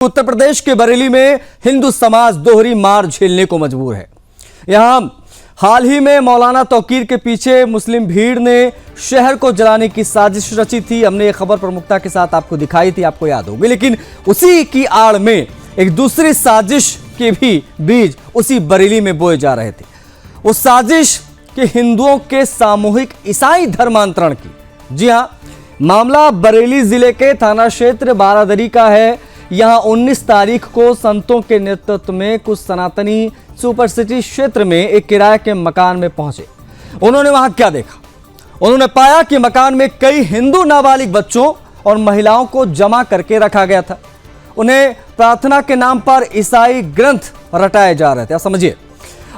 उत्तर प्रदेश के बरेली में हिंदू समाज दोहरी मार झेलने को मजबूर है। यहां हाल ही में मौलाना तौकीर के पीछे मुस्लिम भीड़ ने शहर को जलाने की साजिश रची थी। हमने ये खबर प्रमुखता के साथ आपको दिखाई थी, आपको याद होगी। लेकिन उसी की आड़ में एक दूसरी साजिश के भी बीज उसी बरेली में बोए जा रहे थे। उस साजिश के हिंदुओं के सामूहिक ईसाई धर्मांतरण की। जी हां, मामला बरेली जिले के थाना क्षेत्र बारादरी का है। यहां 19 तारीख को संतों के नेतृत्व में कुछ सनातनी सुपर सिटी क्षेत्र में एक किराए के मकान में पहुंचे। उन्होंने वहां क्या देखा? उन्होंने पाया कि मकान में कई हिंदू नाबालिग बच्चों और महिलाओं को जमा करके रखा गया था। उन्हें प्रार्थना के नाम पर ईसाई ग्रंथ रटाए जा रहे थे। आप समझिए,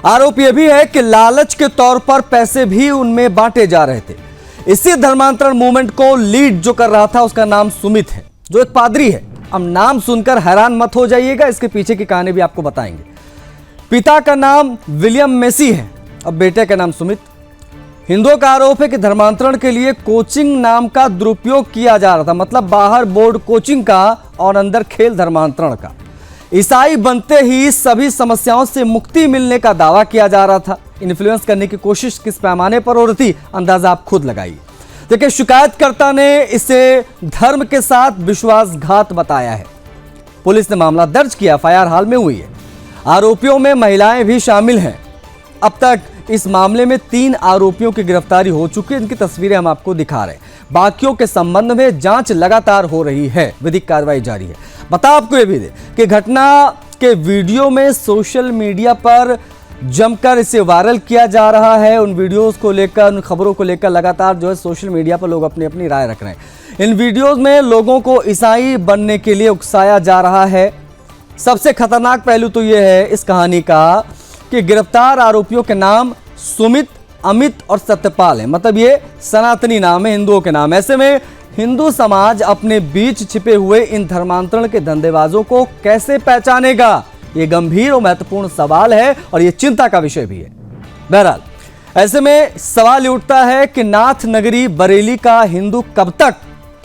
आरोप यह भी है कि लालच के तौर पर पैसे भी उनमें बांटे जा रहे थे। इसी धर्मांतरण मूवमेंट को लीड जो कर रहा था उसका नाम सुमित है, जो एक पादरी है। अब नाम सुनकर हैरान मत हो जाइएगा, इसके पीछे की कहानी भी आपको बताएंगे। पिता का नाम विलियम मेसी है और बेटे का नाम सुमित। हिंदुओं का आरोप है कि धर्मांतरण के लिए कोचिंग नाम का दुरुपयोग किया जा रहा था, मतलब बाहर बोर्ड कोचिंग का और अंदर खेल धर्मांतरण का। ईसाई बनते ही सभी समस्याओं से मुक्ति मिलने का दावा किया जा रहा था। इन्फ्लुएंस करने की कोशिश किस पैमाने पर हो रही थी, अंदाजा आप खुद लगाइए। देखिए, शिकायतकर्ता ने इसे धर्म के साथ विश्वासघात बताया है। पुलिस ने मामला दर्ज किया, एफआईआर हाल में हुई है। आरोपियों में महिलाएं भी शामिल हैं। अब तक इस मामले में 3 आरोपियों की गिरफ्तारी हो चुकी है। इनकी तस्वीरें हम आपको दिखा रहे हैं। बाकियों के संबंध में जांच लगातार हो रही है, विधिक कार्रवाई जारी है। बता आपको ये भी दे कि घटना के वीडियो में सोशल मीडिया पर जमकर इसे वायरल किया जा रहा है। उन वीडियोस को लेकर, उन खबरों को लेकर लगातार जो है सोशल मीडिया पर लोग अपनी अपनी राय रख रहे हैं। इन वीडियोस में लोगों को ईसाई बनने के लिए उकसाया जा रहा है। सबसे खतरनाक पहलू तो यह है इस कहानी का कि गिरफ्तार आरोपियों के नाम सुमित, अमित और सत्यपाल है। मतलब ये सनातनी नाम है, हिंदुओं के नाम। ऐसे में हिंदू समाज अपने बीच छिपे हुए इन धर्मांतरण के धंधेबाजों को कैसे पहचानेगा? ये गंभीर और महत्वपूर्ण सवाल है और ये चिंता का विषय भी है। बहरहाल, ऐसे में सवाल ये उठता है कि नाथ नगरी बरेली का हिंदू कब तक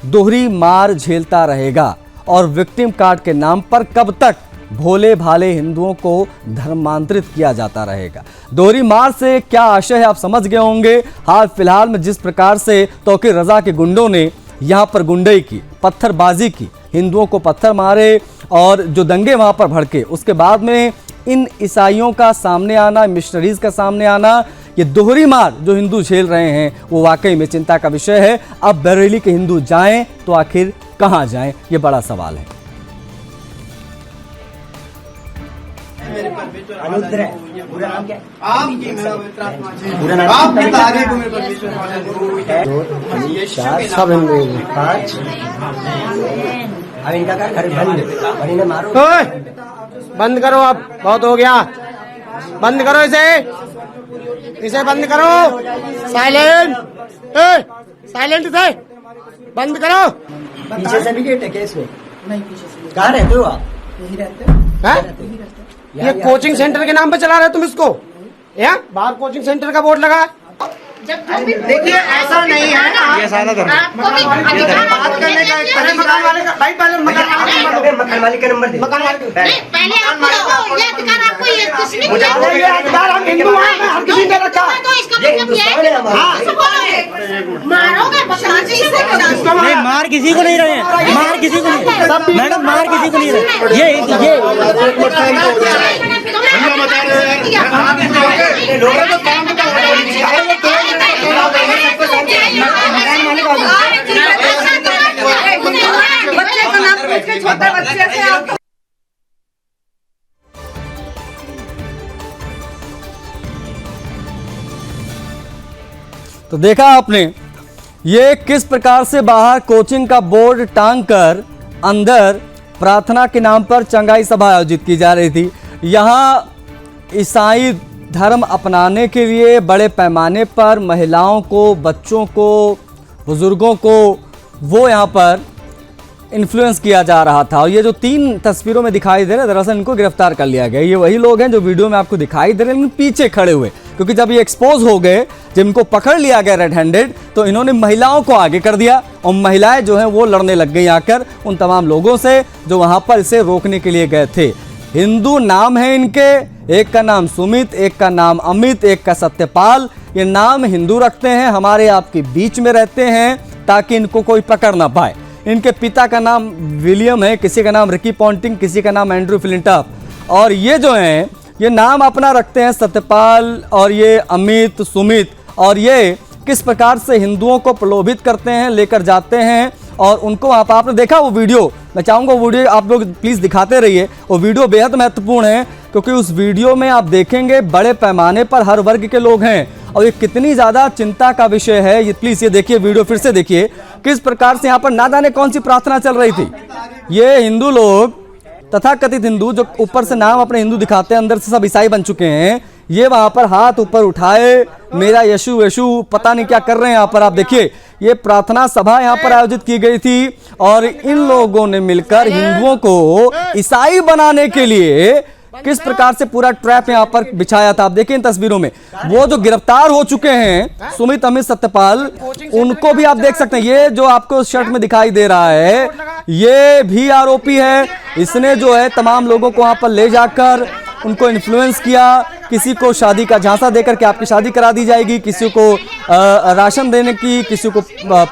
दोहरी मार झेलता रहेगा और विक्टिम कार्ड के नाम पर कब तक भोले भाले हिंदुओं को धर्मांतरित किया जाता रहेगा? दोहरी मार से क्या आशय है, आप समझ गए होंगे। हाल फिलहाल में जिस प्रकार से तौकीर रजा के गुंडों ने यहां पर गुंडई की, पत्थरबाजी की, हिंदुओं को पत्थर मारे और जो दंगे वहां पर भड़के, उसके बाद में इन ईसाइयों का सामने आना, मिशनरीज का सामने आना, ये दोहरी मार जो हिंदू झेल रहे हैं वो वाकई में चिंता का विषय है। अब बरेली के हिंदू जाएं तो आखिर कहां जाएं, ये बड़ा सवाल है। अनुद्र है, पूरा नाम क्या है? आपकी मेरा पवित्र आत्मा से पूरा नाम आपके तारे को मेरे परमेश्वर वाले गुरु है। 2 3 4 सब हिंदू 5। अब इनका क्या घर बंद और इन्हें मारो। बंद करो, अब बहुत हो गया। बंद करो इसे बंद करो। साइलेंट, साइलेंट इसे बंद करो। पीछे से भी गेट है क्या इसमें? नहीं, पीछे से कहाँ रहते हो आप? यही रहते हैं। ये कोचिंग सेंटर के नाम पे चला रहे तुम इसको? यहाँ बाहर कोचिंग सेंटर का बोर्ड लगा है। देखिए, ऐसा नहीं है ना, ये सारा धर्म बात करने का एक तरीका मकान वाले का भाई, पहले मकान मालिक का नंबर दे। मकान मालिक का पहले आपको ये अधिकार आपको ये किसने मुझे दिया? ये अधिकार हम हिंदू हैं, हम किसी ने रखा। तो इसका ये मतलब ये हिंदुस्तान है है हमारा। कि मारोगे बच्चा नहीं, मार किसी को नहीं रहे हैं, मार किसी को नहीं, मैडम मार किसी को नहीं रहे। ये बच्चे का नाम पूछ के छोटे बच्चे से आप तो देखा आपने ये किस प्रकार से बाहर कोचिंग का बोर्ड टांग कर अंदर प्रार्थना के नाम पर चंगाई सभा आयोजित की जा रही थी। यहाँ ईसाई धर्म अपनाने के लिए बड़े पैमाने पर महिलाओं को, बच्चों को, बुजुर्गों को वो यहाँ पर इन्फ्लुएंस किया जा रहा था। और ये जो 3 तस्वीरों में दिखाई दे रहे हैं, दरअसल इनको गिरफ्तार कर लिया गया। ये वही लोग हैं जो वीडियो में आपको दिखाई दे रहे हैं, लेकिन पीछे खड़े हुए क्योंकि जब ये एक्सपोज हो गए, जब इनको पकड़ लिया गया रेड हैंडेड, तो इन्होंने महिलाओं को आगे कर दिया और महिलाएं जो हैं वो लड़ने लग गई आकर उन तमाम लोगों से जो वहां पर इसे रोकने के लिए गए थे। हिंदू नाम है इनके, एक का नाम सुमित, एक का नाम अमित, एक का सत्यपाल। ये नाम हिंदू रखते हैं, हमारे आपके बीच में रहते हैं ताकि इनको कोई पकड़ ना पाए। इनके पिता का नाम विलियम है, किसी का नाम रिकी पॉन्टिंग, किसी का नाम एंड्रू फ्लिंटॉफ। और ये जो हैं ये नाम अपना रखते हैं सत्यपाल और ये अमित, सुमित। और ये किस प्रकार से हिंदुओं को प्रलोभित करते हैं, लेकर जाते हैं और उनको आपने देखा वो वीडियो। मैं चाहूँगा वो वीडियो आप लोग प्लीज़ दिखाते रहिए। वो वीडियो बेहद महत्वपूर्ण है क्योंकि उस वीडियो में आप देखेंगे बड़े पैमाने पर हर वर्ग के लोग हैं और ये कितनी ज़्यादा चिंता का विषय है। ये प्लीज़ ये देखिए, वीडियो फिर से देखिए किस प्रकार से यहाँ पर ना जाने कौन सी प्रार्थना चल रही थी। ये हिंदू लोग, तथाकथित हिंदू, जो ऊपर से नाम अपने हिंदू दिखाते हैं, अंदर से सब ईसाई बन चुके हैं, ये वहां पर हाथ ऊपर उठाए मेरा यशु यशु पता नहीं क्या कर रहे हैं। यहाँ पर आप देखिए ये प्रार्थना सभा यहाँ पर आयोजित की गई थी और इन लोगों ने मिलकर हिंदुओं को ईसाई बनाने के लिए किस प्रकार से पूरा ट्रैप यहाँ पर बिछाया था। आप देखिए इन तस्वीरों में वो जो गिरफ्तार हो चुके हैं सुमित, अमित, सत्यपाल, उनको भी आप देख सकते हैं। ये जो आपको शर्ट में दिखाई दे रहा है ये भी आरोपी है। इसने जो है तमाम लोगों को वहां पर ले जाकर उनको इन्फ्लुएंस किया, किसी को शादी का झांसा देकर के आपकी शादी करा दी जाएगी, किसी को राशन देने की, किसी को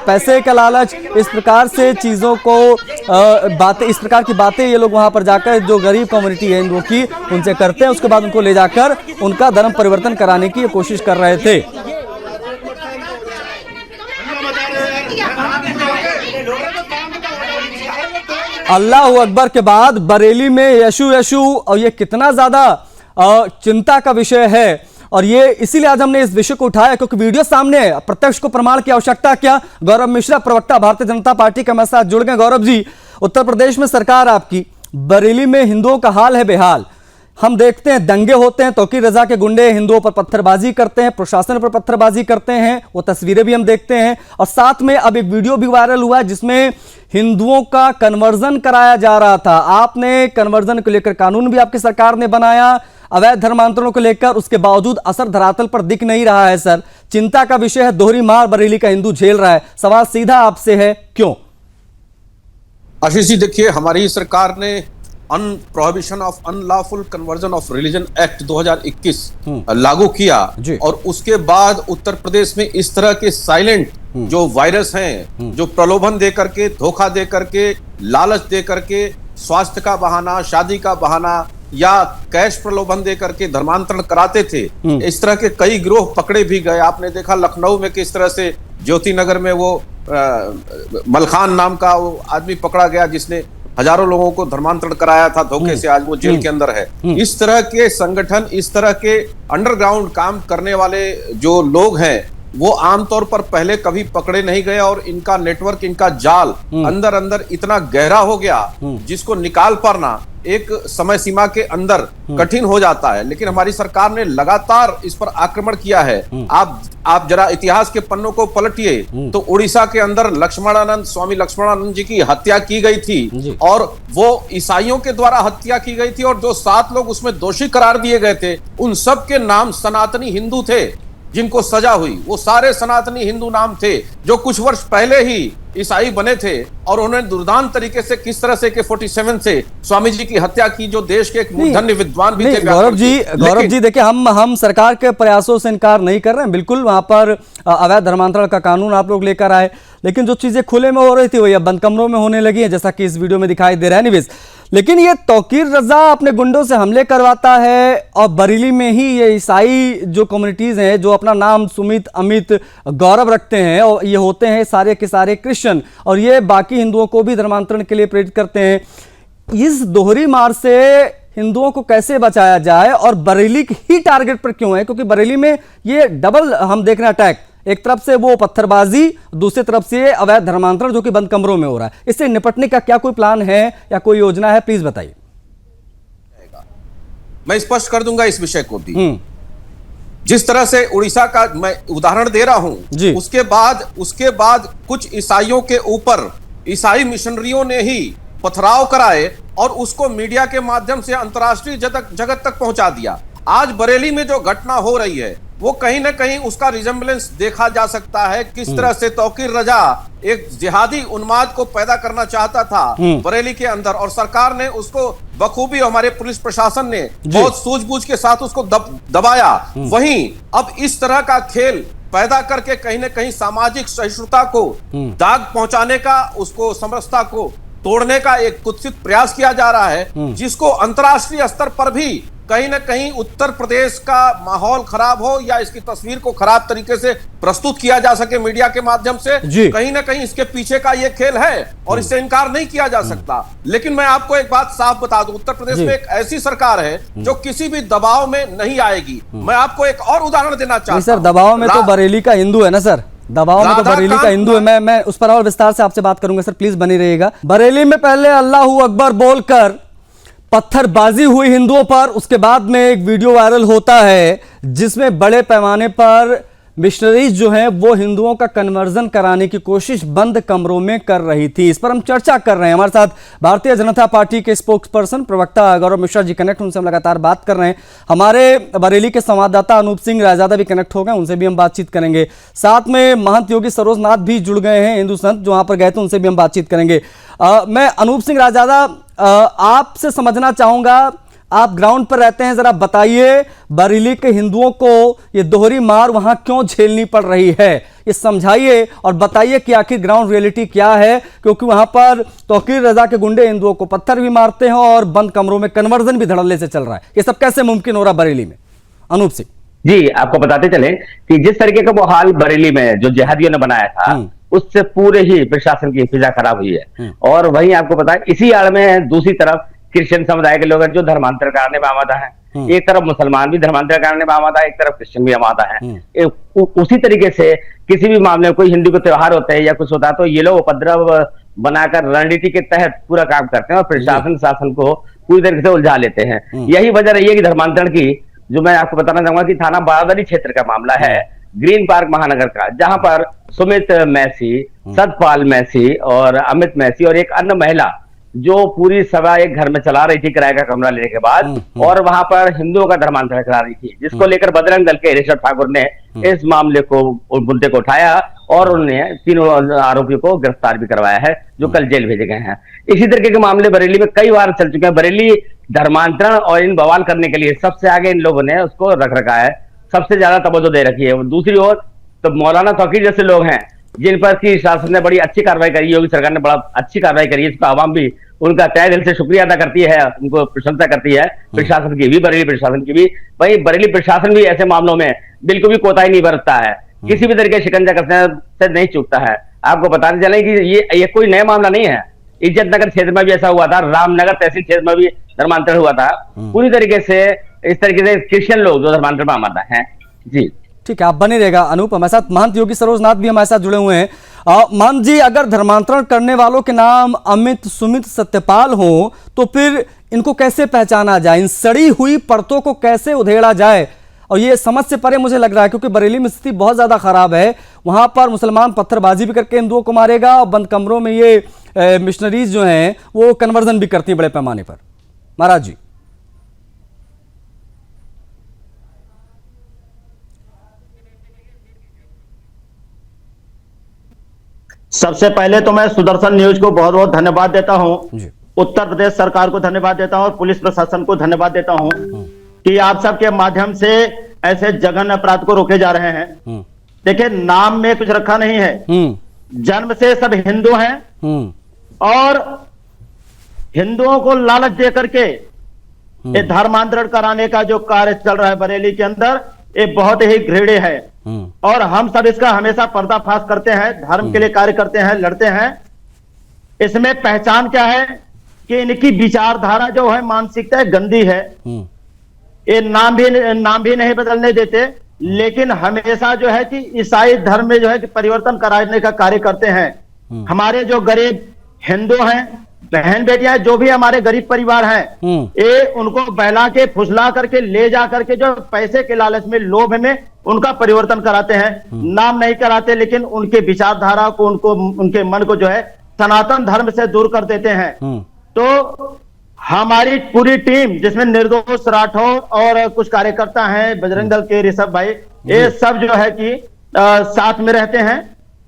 पैसे का लालच, इस प्रकार से चीज़ों को बातें, इस प्रकार की बातें ये लोग वहां पर जाकर जो गरीब कम्युनिटी है हिंदुओं की उनसे करते हैं। उसके बाद उनको ले जाकर उनका धर्म परिवर्तन कराने की कोशिश कर रहे थे। अल्लाह अकबर के बाद बरेली में यशु यशु, और ये कितना ज्यादा चिंता का विषय है। और ये इसीलिए आज हमने इस विषय को उठाया क्योंकि वीडियो सामने है, प्रत्यक्ष को प्रमाण की आवश्यकता क्या। गौरव मिश्रा, प्रवक्ता भारतीय जनता पार्टी के हमारे साथ जुड़ गए। गौरव जी, उत्तर प्रदेश में सरकार आपकी, बरेली में हिंदुओं का हाल है बेहाल। हम देखते हैं दंगे होते हैं, तौकीर रजा के गुंडे हिंदुओं पर पत्थरबाजी करते हैं, प्रशासन पर पत्थरबाजी करते हैं, वो तस्वीरें भी हम देखते हैं। और साथ में अब एक वीडियो भी वायरल हुआ है जिसमें हिंदुओं का कन्वर्जन कराया जा रहा था। आपने कन्वर्जन को लेकर कानून भी आपकी सरकार ने बनाया, अवैध धर्मांतरणों को लेकर, उसके बावजूद असर धरातल पर दिख नहीं रहा है। सर, चिंता का विषय है, दोहरी मार बरेली का हिंदू झेल रहा है। सवाल सीधा आपसे है, क्यों? आशीष जी, देखिए, हमारी सरकार ने prohibition of unlawful conversion of religion act 2021 लागू किया और उसके बाद उत्तर प्रदेश में इस तरह के साइलेंट जो वायरस हैं, जो प्रलोभन दे करके, धोखा दे करके, लालच दे करके, स्वास्थ्य का बहाना, शादी का बहाना या कैश प्रलोभन दे करके धर्मांतरण कराते थे, इस तरह के कई गिरोह पकड़े भी गए। आपने देखा लखनऊ में किस तरह से ज्योति नगर में वो मलखान नाम का वो आदमी पकड़ा गया जिसने हजारों लोगों को धर्मांतरण कराया था धोखे से, आज वो जेल के अंदर है। इस तरह के संगठन, इस तरह के अंडरग्राउंड काम करने वाले जो लोग हैं वो आमतौर पर पहले कभी पकड़े नहीं गए और इनका नेटवर्क, इनका जाल अंदर अंदर इतना गहरा हो गया जिसको निकाल पाना एक समय सीमा के अंदर कठिन हो जाता है। लेकिन हमारी सरकार ने लगातार इस पर आक्रमण किया है। आप जरा इतिहास के पन्नों को पलटिए तो उड़ीसा के अंदर लक्ष्मणानंद, स्वामी लक्ष्मणानंद जी की हत्या की गई थी और वो ईसाइयों के द्वारा हत्या की गई थी और जो 7 लोग उसमें दोषी करार दिए गए थे उन सब के नाम सनातनी हिंदू थे जिनको सजा हुई। वो सारे सनातनी हिंदू नाम थे जो कुछ वर्ष पहले ही ईसाई बने थे और उन्होंने दुर्दांत तरीके से किस तरह से AK-47 से स्वामी जी की हत्या की, जो देश के एक मूर्धन्य विद्वान भी थे। गौरव जी देखिए, हम सरकार के प्रयासों से इनकार नहीं कर रहे हैं, बिल्कुल वहां पर अवैध धर्मांतरण का कानून आप लोग लेकर आए, लेकिन जो चीजें खुले में हो रही थी वही अब बंद कमरों में होने लगी है, जैसा कि इस वीडियो में दिखाई दे रहा है। एनीवेज, लेकिन ये तौकीर रजा अपने गुंडों से हमले करवाता है और बरेली में ही ये ईसाई जो कम्युनिटीज हैं जो अपना नाम सुमित, अमित, गौरव रखते हैं और ये होते हैं सारे के सारे क्रिश्चियन और ये बाकी हिंदुओं को भी धर्मांतरण के लिए प्रेरित करते हैं। इस दोहरी मार से हिंदुओं को कैसे बचाया जाए और बरेली ही टारगेट पर क्यों है? क्योंकि बरेली में ये डबल हम देख रहे हैं अटैक, एक तरफ से वो पत्थरबाजी, दूसरी तरफ से अवैध धर्मांतरण जो कि बंद कमरों में हो रहा है। इससे निपटने का क्या कोई प्लान है या कोई योजना है? प्लीज बताइए। मैं स्पष्ट कर दूंगा इस विषय को भी। जिस तरह से उड़ीसा का मैं उदाहरण दे रहा हूं, उसके बाद कुछ ईसाइयों के ऊपर ईसाई मिशनरियों ने ही पथराव कराए और उसको मीडिया के माध्यम से अंतर्राष्ट्रीय जगत तक पहुंचा दिया। आज बरेली में जो घटना हो रही है वो कहीं ना कहीं उसका रिजेम्बलेंस देखा जा सकता है। किस तरह से तौकीर रजा एक जिहादी उन्माद को पैदा करना चाहता था बरेली के अंदर, और सरकार ने उसको बखूबी, हमारे पुलिस प्रशासन ने बहुत सूझबूझ के साथ उसको दबाया। वहीं अब इस तरह का खेल पैदा करके कहीं ना कहीं सामाजिक सहिष्णुता को दाग पहुंचाने का, उसको समरसता को तोड़ने का एक कुत्सित प्रयास किया जा रहा है, जिसको अंतर्राष्ट्रीय स्तर पर भी कहीं ना कहीं उत्तर प्रदेश का माहौल खराब हो या इसकी तस्वीर को खराब तरीके से प्रस्तुत किया जा सके मीडिया के माध्यम से, कहीं ना कहीं इसके पीछे का ये खेल है और इससे इनकार नहीं किया जा सकता। लेकिन मैं आपको एक बात साफ बता दूं, उत्तर प्रदेश में एक ऐसी सरकार है जो किसी भी दबाव में नहीं आएगी। मैं आपको एक और उदाहरण देना चाहता हूं। सर, दबाव में तो बरेली का हिंदू है ना सर, दबाव में तो बरेली का हिंदू है। मैं उस पर और विस्तार से आपसे बात करूंगा सर, प्लीज बनी रहिएगा। बरेली में पहले अल्लाहू अकबर बोलकर पत्थरबाजी हुई हिंदुओं पर, उसके बाद में एक वीडियो वायरल होता है जिसमें बड़े पैमाने पर मिशनरीज जो हैं वो हिंदुओं का कन्वर्जन कराने की कोशिश बंद कमरों में कर रही थी। इस पर हम चर्चा कर रहे हैं। हमारे साथ भारतीय जनता पार्टी के स्पोक्स पर्सन प्रवक्ता गौरव मिश्रा जी कनेक्ट, उनसे हम लगातार बात कर रहे हैं। हमारे बरेली के संवाददाता अनूप सिंह रायजादा भी कनेक्ट हो गए, उनसे भी हम बातचीत करेंगे। साथ में महंत योगी सरोजनाथ भी जुड़ गए हैं, हिंदू संत जो वहां पर गए थे, उनसे भी हम बातचीत करेंगे। मैं अनूप सिंह रायजादा आपसे समझना चाहूंगा, आप ग्राउंड पर रहते हैं, जरा बताइए बरेली के हिंदुओं को ये दोहरी मार वहां क्यों झेलनी पड़ रही है, ये समझाइए और बताइए कि आखिर ग्राउंड रियलिटी क्या है, क्योंकि वहां पर तौकीर रजा के गुंडे हिंदुओं को पत्थर भी मारते हैं और बंद कमरों में कन्वर्जन भी धड़ल्ले से चल रहा है। ये सब कैसे मुमकिन हो रहा बरेली में? अनूप सिंह जी, आपको बताते चले कि जिस तरीके का वो हाल बरेली में जो जिहादियों ने बनाया था, उससे पूरे ही प्रशासन की फिजा खराब हुई है। और वहीं आपको पता है, इसी आड़ में दूसरी तरफ क्रिश्चियन समुदाय के लोग हैं जो धर्मांतर कराने में आमादा है। एक तरफ मुसलमान भी धर्मांतर कराने में आमादा है, एक तरफ क्रिश्चियन भी आमादा है। उसी तरीके से किसी भी मामले में कोई हिंदू के त्योहार होते हैं या कुछ होता है तो ये लोग उपद्रव बनाकर रणनीति के तहत पूरा काम करते हैं और प्रशासन शासन को पूरी तरीके से उलझा लेते हैं। यही वजह रही है कि धर्मांतरण की, जो मैं आपको बताना चाहूंगा कि थाना बारादरी क्षेत्र का मामला है, ग्रीन पार्क महानगर का, जहां पर सुमित मैसी, सतपाल मैसी और अमित मैसी और एक अन्य महिला जो पूरी सभा एक घर में चला रही थी किराए का कमरा लेने के बाद, और वहां पर हिंदुओं का धर्मांतरण करा रही थी, जिसको लेकर बजरंग दल के ऋषभ ठाकुर ने इस मामले को, मुद्दे को उठाया और उन्होंने तीनों आरोपियों को गिरफ्तार भी करवाया है, जो कल जेल भेजे गए हैं। इसी तरीके के मामले बरेली में कई बार चल चुके हैं। बरेली धर्मांतरण और इन बवाल करने के लिए सबसे आगे इन लोगों ने उसको रख रखा है, सबसे ज्यादा तवज्जो दे रखी है। दूसरी ओर तो मौलाना तौकीर जैसे लोग हैं जिन पर की शासन ने बड़ी अच्छी कार्रवाई करी, योगी सरकार ने बड़ा अच्छी कार्रवाई करी है, इसका आवाम भी उनका तहे दिल से शुक्रिया अदा करती है, उनको प्रशंसा करती है, प्रशासन की भी, बरेली प्रशासन की भी। वही बरेली प्रशासन भी ऐसे मामलों में बिल्कुल भी कोताही नहीं बरतता है, किसी भी तरीके शिकंजा कसने से नहीं चूकता है। आपको बताते चले कि ये कोई नया मामला नहीं है। इज्जत नगर क्षेत्र में भी ऐसा हुआ था, रामनगर तहसील क्षेत्र में भी धर्मांतरण हुआ था। पूरी तरीके से इस तरीके से क्रिश्चियन लोग जो धर्मांतरण में आमादा हैं। जी ठीक है, आप बने रहेगा। अनूप, हमारे साथ महंत योगी सरोजनाथ भी हमारे साथ जुड़े हुए हैं। महंत जी, अगर धर्मांतरण करने वालों के नाम अमित, सुमित, सत्यपाल हो तो फिर इनको कैसे पहचाना जाए, इन सड़ी हुई परतों को कैसे उधेड़ा जाए? और ये समझ से परे मुझे लग रहा है, क्योंकि बरेली में स्थिति बहुत ज्यादा खराब है। वहां पर मुसलमान पत्थरबाजी भी करके हिंदुओं को मारेगा और बंद कमरों में ये मिशनरीज जो हैं वो कन्वर्जन भी करती है बड़े पैमाने पर। महाराज जी। सबसे पहले तो मैं सुदर्शन न्यूज को बहुत बहुत धन्यवाद देता हूं, उत्तर प्रदेश सरकार को धन्यवाद देता हूं और पुलिस प्रशासन को धन्यवाद देता हूं कि आप सबके माध्यम से ऐसे जघन्य अपराध को रोके जा रहे हैं। देखिए, नाम में कुछ रखा नहीं है, जन्म से सब हिंदू हैं और हिंदुओं को लालच दे करके ये धर्मांतरण कराने का जो कार्य चल रहा है बरेली के अंदर, ये बहुत ही घृण्य है और हम सब इसका हमेशा पर्दाफाश करते हैं, धर्म के लिए कार्य करते हैं, लड़ते हैं। इसमें पहचान क्या है कि इनकी विचारधारा जो है, मानसिकता गंदी है। ये नाम भी नहीं बदलने देते, लेकिन हमेशा जो है कि ईसाई धर्म में जो है कि परिवर्तन कराने का कार्य करते हैं। हमारे जो गरीब हिंदू हैं, बहन बेटियां, जो भी हमारे गरीब परिवार हैं, ये उनको बहला के फुसला करके ले जा करके जो पैसे के लालच में, लोभ में उनका परिवर्तन कराते हैं। नाम नहीं कराते, लेकिन उनके विचारधारा को, उनके मन को जो है सनातन धर्म से दूर कर देते हैं। तो हमारी पूरी टीम जिसमें निर्दोष राठौर और कुछ कार्यकर्ता हैं, बजरंग दल के ऋषभ भाई, ये सब जो है कि साथ में रहते हैं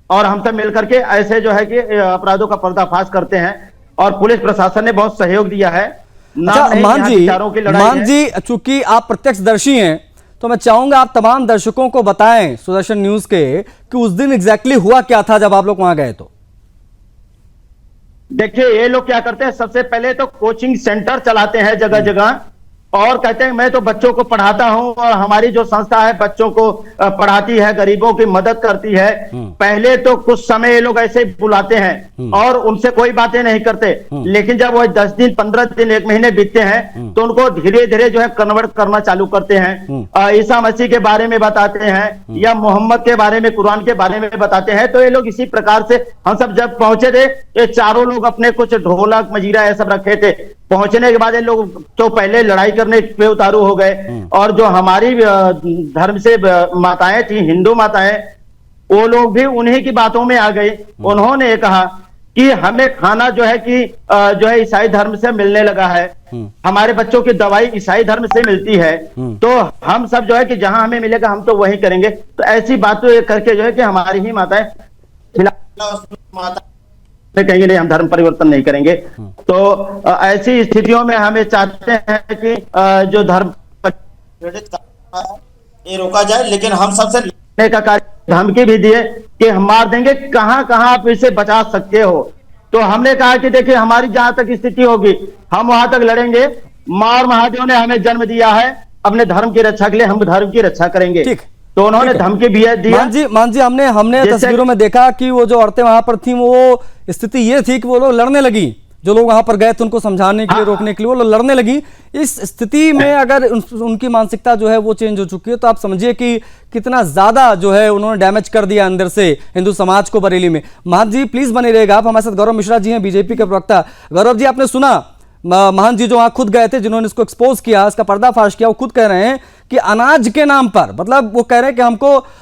और हम सब मिलकर के ऐसे जो है कि अपराधों का पर्दाफाश करते हैं और पुलिस प्रशासन ने बहुत सहयोग दिया है। मान जी, चूंकि आप प्रत्यक्षदर्शी हैं तो मैं चाहूंगा आप तमाम दर्शकों को बताएं सुदर्शन न्यूज के कि उस दिन एग्जैक्टली हुआ क्या था जब आप लोग वहां गए। तो देखिए, ये लोग क्या करते हैं, सबसे पहले तो कोचिंग सेंटर चलाते हैं जगह जगह और कहते हैं मैं तो बच्चों को पढ़ाता हूं और हमारी जो संस्था है बच्चों को पढ़ाती है, गरीबों की मदद करती है। पहले तो कुछ समय ये लोग ऐसे बुलाते हैं और उनसे कोई बातें नहीं करते, लेकिन जब वो 10 दिन 15 दिन 1 महीने बीतते हैं तो उनको धीरे धीरे जो है कन्वर्ट करना चालू करते हैं। ईसा मसीह के बारे में बताते हैं या मोहम्मद के बारे में, कुरान के बारे में बताते हैं। तो ये लोग इसी प्रकार से, हम सब जब पहुंचे थे ये चारों लोग अपने कुछ ढोलक मजीरा ये सब रखे थे। पहुंचने के बाद ये लोग तो पहले लड़ाई करने पे उतारू हो गए और जो हमारी धर्म से माताएं थी, हिंदू माताएं, वो लोग भी उन्हीं की बातों में आ गई। उन्होंने कहा कि हमें खाना जो है कि जो है ईसाई धर्म से मिलने लगा है, हमारे बच्चों की दवाई ईसाई धर्म से मिलती है, तो हम सब जो है कि जहां हमें मिलेगा हम तो वही करेंगे। तो ऐसी बातें करके जो है कि हमारी ही माताएं कहेंगे नहीं, हम धर्म परिवर्तन नहीं करेंगे। तो ऐसी स्थितियों में हमें चाहते हैं कि जो धर्म ये रोका जाए, लेकिन हम सबसे का कार्य धमकी भी दिए कि हम मार देंगे, कहां कहां आप इसे बचा सकते हो। तो हमने कहा कि देखिए हमारी जहां तक स्थिति होगी हम वहां तक लड़ेंगे। मार महादेव ने हमें जन्म दिया है, अपने धर्म की रक्षा के लिए हम धर्म की रक्षा करेंगे। ठीक, तो उन्होंने धमकी भी दी। मान जी हमने तस्वीरों में देखा कि वो जो औरतें वहां पर थी वो स्थिति ये थी कि वो लोग लड़ने लगी, जो लोग वहां पर गए थे उनको समझाने के लिए, रोकने के लिए, वो लोग लड़ने लगी। इस स्थिति में अगर उनकी मानसिकता जो है वो चेंज हो चुकी है तो आप समझिए कि कितना ज्यादा जो है उन्होंने डैमेज कर दिया अंदर से हिंदू समाज को बरेली में। महंत जी प्लीज बने रहेगा आप हमारे साथ। गौरव मिश्रा जी हैं बीजेपी के प्रवक्ता। गौरव जी, आपने सुना महंत जी जो वहां खुद गए थे, जिन्होंने इसको एक्सपोज किया, इसका पर्दाफाश किया, वो खुद कह रहे हैं कि अनाज के नाम पर, मतलब वो कह रहे हैं कि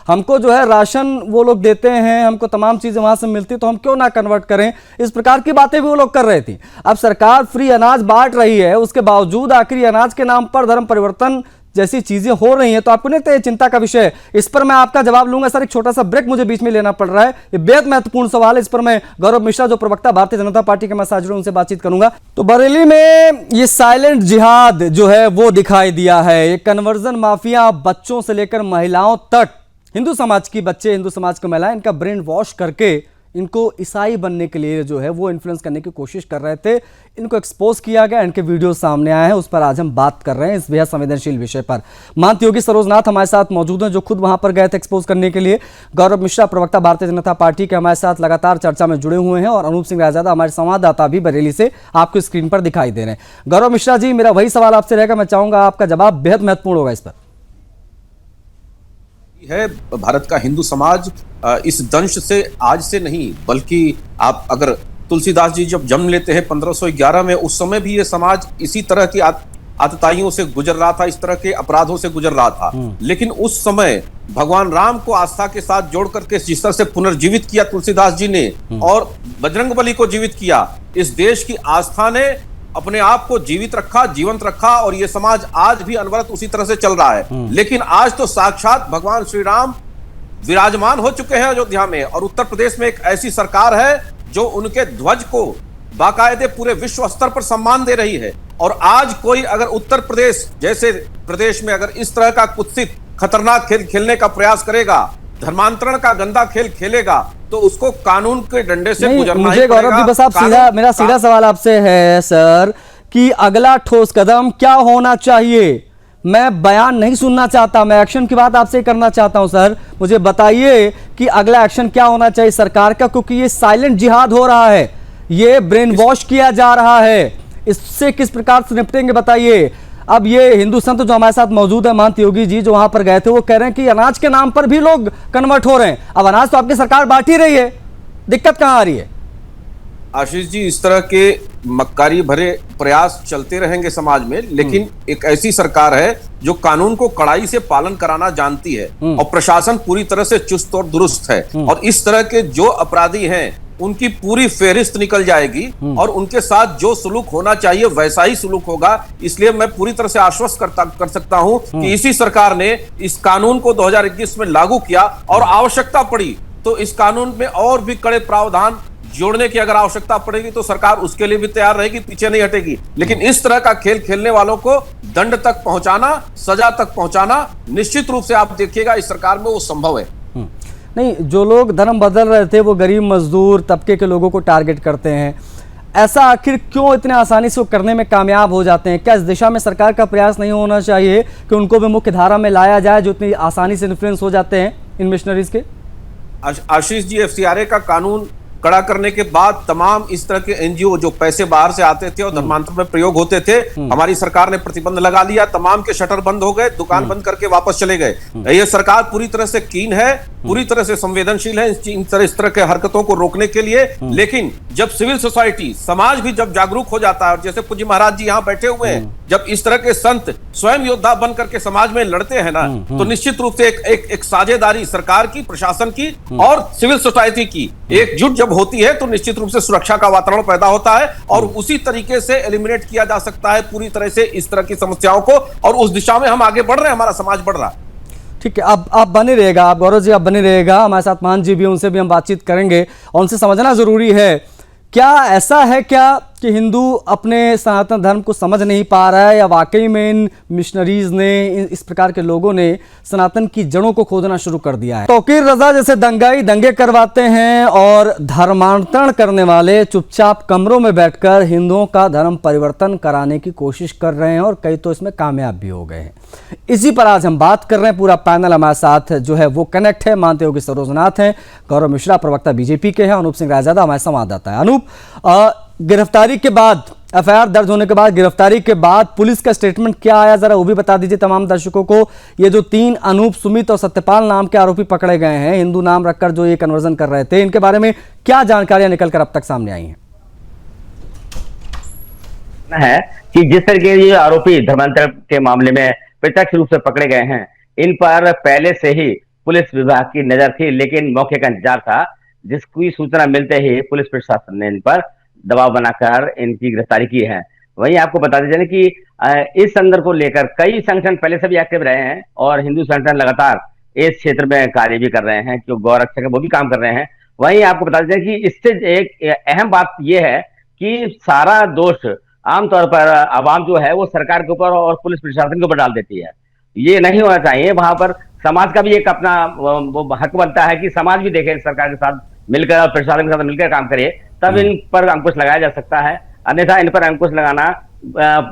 हमको जो है राशन वो लोग देते हैं, हमको तमाम चीजें वहां से मिलती, तो हम क्यों ना कन्वर्ट करें। इस प्रकार की बातें भी वो लोग कर रहे थे। अब सरकार फ्री अनाज बांट रही है, उसके बावजूद आखिर अनाज के नाम पर धर्म परिवर्तन जैसी चीजें हो रही हैं, तो आपको नहीं लगता ये चिंता का विषय है? इस पर मैं आपका जवाब लूंगा। सर एक छोटा सा ब्रेक मुझे बीच में लेना पड़ रहा है, ये बेहद महत्वपूर्ण सवाल है। इस पर मैं गौरव मिश्रा जो प्रवक्ता भारतीय जनता पार्टी के मैं साथ जुड़े उनसे बातचीत करूंगा। तो बरेली में ये साइलेंट जिहाद जो है वो दिखाई दिया है। ये कन्वर्जन माफिया बच्चों से लेकर महिलाओं तक, हिंदू समाज की बच्चे, हिंदू समाज की महिलाएं, इनका ब्रेन वॉश करके इनको ईसाई बनने के लिए जो है वो इन्फ्लुएंस करने की कोशिश कर रहे थे। इनको एक्सपोज किया गया, इनके वीडियो सामने आए हैं, उस पर आज हम बात कर रहे हैं इस बेहद संवेदनशील विषय पर। महंत योगी सरोजनाथ हमारे साथ मौजूद हैं जो खुद वहां पर गए थे एक्सपोज करने के लिए। गौरव मिश्रा प्रवक्ता भारतीय जनता पार्टी के हमारे साथ लगातार चर्चा में जुड़े हुए हैं और अनूप सिंह रायजादा हमारे संवाददाता भी बरेली से आपको स्क्रीन पर दिखाई दे रहे हैं। गौरव मिश्रा जी, मेरा वही सवाल आपसे रहेगा, मैं चाहूंगा आपका जवाब बेहद महत्वपूर्ण होगा इस पर। है भारत का हिंदू समाज इस दंश से आज से नहीं, बल्कि आप अगर तुलसीदास जी जब जन्म लेते हैं 1511 में, उस समय भी ये समाज इसी तरह की आतताइयों से गुजर रहा था, इस तरह के अपराधों से गुजर रहा था। लेकिन उस समय भगवान राम को आस्था के साथ जोड़ करके जिस तरह से पुनर्जीवित किया तुलसीदास जी ने और बजरंगबली को जीवित किया, इस देश की आस्था ने अपने आप को जीवित रखा, जीवंत रखा और ये समाज आज भी अनवरत उसी तरह से चल रहा है। लेकिन आज तो साक्षात भगवान श्री राम विराजमान हो चुके हैं अयोध्या में और उत्तर प्रदेश में एक ऐसी सरकार है जो उनके ध्वज को बाकायदे पूरे विश्व स्तर पर सम्मान दे रही है। और आज कोई अगर उत्तर प्रदेश जैसे प्रदेश में अगर इस तरह का कुत्सित खतरनाक खेल खेलने का प्रयास करेगा, धर्मांतरण का गंदा खेल खेलेगा, तो उसको कानून के डंडे से गुजरना मुझे गौरव जी बस आप मेरा सीधा सवाल आपसे है सर कि अगला ठोस कदम क्या होना चाहिए? मैं बयान नहीं सुनना चाहता, मैं एक्शन की बात आपसे करना चाहता हूं सर। मुझे बताइए कि अगला एक्शन क्या होना चाहिए सरकार का, क्योंकि ये साइलेंट जिहाद हो रहा है, ये ब्रेन वॉश किया जा रहा है, इससे किस प्रकार से निपटेंगे बताइए। अब ये हिंदू संत जो हमारे साथ मौजूद है महंत योगी जी जो वहां पर गए थे, वो कह रहे हैं कि अनाज के नाम पर भी लोग कन्वर्ट हो रहे हैं। अब अनाज तो आपकी सरकार बांट ही रही है, दिक्कत कहां आ रही है? आशीष जी, इस तरह के मक्कारी भरे प्रयास चलते रहेंगे समाज में, लेकिन एक ऐसी सरकार है जो कानून को कड़ाई से पालन कराना जानती है और प्रशासन पूरी तरह से चुस्त और दुरुस्त है। और इस तरह के जो अपराधी हैं उनकी पूरी फेहरिस्त निकल जाएगी और उनके साथ जो सुलूक होना चाहिए वैसा ही सुलूक होगा। इसलिए मैं पूरी तरह से आश्वस्त कर सकता हूं कि इसी सरकार ने इस कानून को 2021 में लागू किया और आवश्यकता पड़ी तो इस कानून में और भी कड़े प्रावधान जोड़ने की अगर आवश्यकता पड़ेगी तो सरकार उसके लिए भी तैयार रहेगी, पीछे नहीं हटेगी। लेकिन इस तरह का खेल खेलने वालों को दंड तक पहुंचाना, सजा तक पहुंचाना निश्चित रूप से आप देखिएगा इस सरकार में वो संभव है। नहीं, जो लोग धर्म बदल रहे थे वो गरीब मजदूर तबके के लोगों को टारगेट करते हैं, ऐसा आखिर क्यों इतने आसानी से वो करने में कामयाब हो जाते हैं? क्या इस दिशा में सरकार का प्रयास नहीं होना चाहिए कि उनको भी मुख्य धारा में लाया जाए जो इतनी आसानी से इन्फ्लुएंस हो जाते हैं इन मिशनरीज के? आशीष जी, FCRA का कानून कड़ा करने के बाद तमाम इस तरह के एनजीओ जो पैसे बाहर से आते थे और धर्मांतर में प्रयोग होते थे, हमारी सरकार ने प्रतिबंध लगा लिया, तमाम के शटर बंद हो गए, दुकान बंद करके वापस चले गए। ये सरकार पूरी तरह से कीन है, पूरी तरह से संवेदनशील है इस तरह के हरकतों को रोकने के लिए। लेकिन जब सिविल सोसाइटी, समाज भी जब जागरूक हो जाता है और जैसे पूज्य महाराज जी यहाँ बैठे हुए हैं, जब इस तरह के संत स्वयं योद्धा बन करके समाज में लड़ते हैं ना, तो निश्चित रूप से एक साझेदारी सरकार की, प्रशासन की और सिविल सोसाइटी की एकजुट जब होती है तो निश्चित रूप से सुरक्षा का वातावरण पैदा होता है और उसी तरीके से एलिमिनेट किया जा सकता है पूरी तरह से इस तरह की समस्याओं को, और उस दिशा में हम आगे बढ़ रहे हैं, हमारा समाज बढ़ रहा है। ठीक है, अब आप बने रहेगा, आप गौरव जी आप बने रहेगा, हमारे साथ मान जी भी, उनसे भी हम बातचीत करेंगे और उनसे समझना जरूरी है क्या ऐसा है क्या कि हिंदू अपने सनातन धर्म को समझ नहीं पा रहा है या वाकई में इन मिशनरीज ने, इस प्रकार के लोगों ने सनातन की जड़ों को खोदना शुरू कर दिया है? तौकीर रजा जैसे दंगे करवाते हैं और धर्मांतरण करने वाले चुपचाप कमरों में बैठकर हिंदुओं का धर्म परिवर्तन कराने की कोशिश कर रहे हैं और कई तो इसमें कामयाब भी हो गए हैं। इसी पर आज हम बात कर रहे हैं। पूरा पैनल हमारे साथ जो है वो कनेक्ट है। मानते योगी सरोजनाथ हैं, गौरव मिश्रा प्रवक्ता बीजेपी के हैं, अनूप सिंह रायजादा हमारे संवाददाता है। अनूप, गिरफ्तारी के बाद, एफआईआर दर्ज होने के बाद, गिरफ्तारी के बाद पुलिस का स्टेटमेंट क्या आया, जरा वो भी बता दीजिए तमाम दर्शकों को। ये जो 3 अनूप, सुमित और सत्यपाल नाम के आरोपी पकड़े गए हैं, हिंदू नाम रखकर जो ये कन्वर्जन कर रहे थे, इनके बारे में क्या जानकारियां निकलकर अब तक सामने आई हैं? है कि जिस तरीके ये आरोपी धर्मांतर के मामले में प्रत्यक्ष रूप से पकड़े गए हैं, इन पर पहले से ही पुलिस विभाग की नजर थी, लेकिन मौके का इंतजार था। जिसकी सूचना मिलते ही पुलिस प्रशासन ने इन पर दबाव बनाकर इनकी गिरफ्तारी की है। वहीं आपको बता दीजिए कि इस संदर्भ को लेकर कई संगठन पहले से भी एक्टिव रहे हैं और हिंदू संगठन लगातार इस क्षेत्र में कार्य भी कर रहे हैं, जो गौ रक्षक है वो भी काम कर रहे हैं। वहीं आपको बता दीजिए कि इससे एक अहम बात यह है कि सारा दोष आमतौर पर आवाम जो है वो सरकार के ऊपर और पुलिस प्रशासन के ऊपर डाल देती है। ये नहीं होना चाहिए। वहां पर समाज का भी एक अपना वो हक बनता है कि समाज भी देखे, सरकार के साथ मिलकर और प्रशासन के साथ मिलकर काम करे, तब इन पर अंकुश लगाया जा सकता है। अन्यथा इन पर अंकुश लगाना,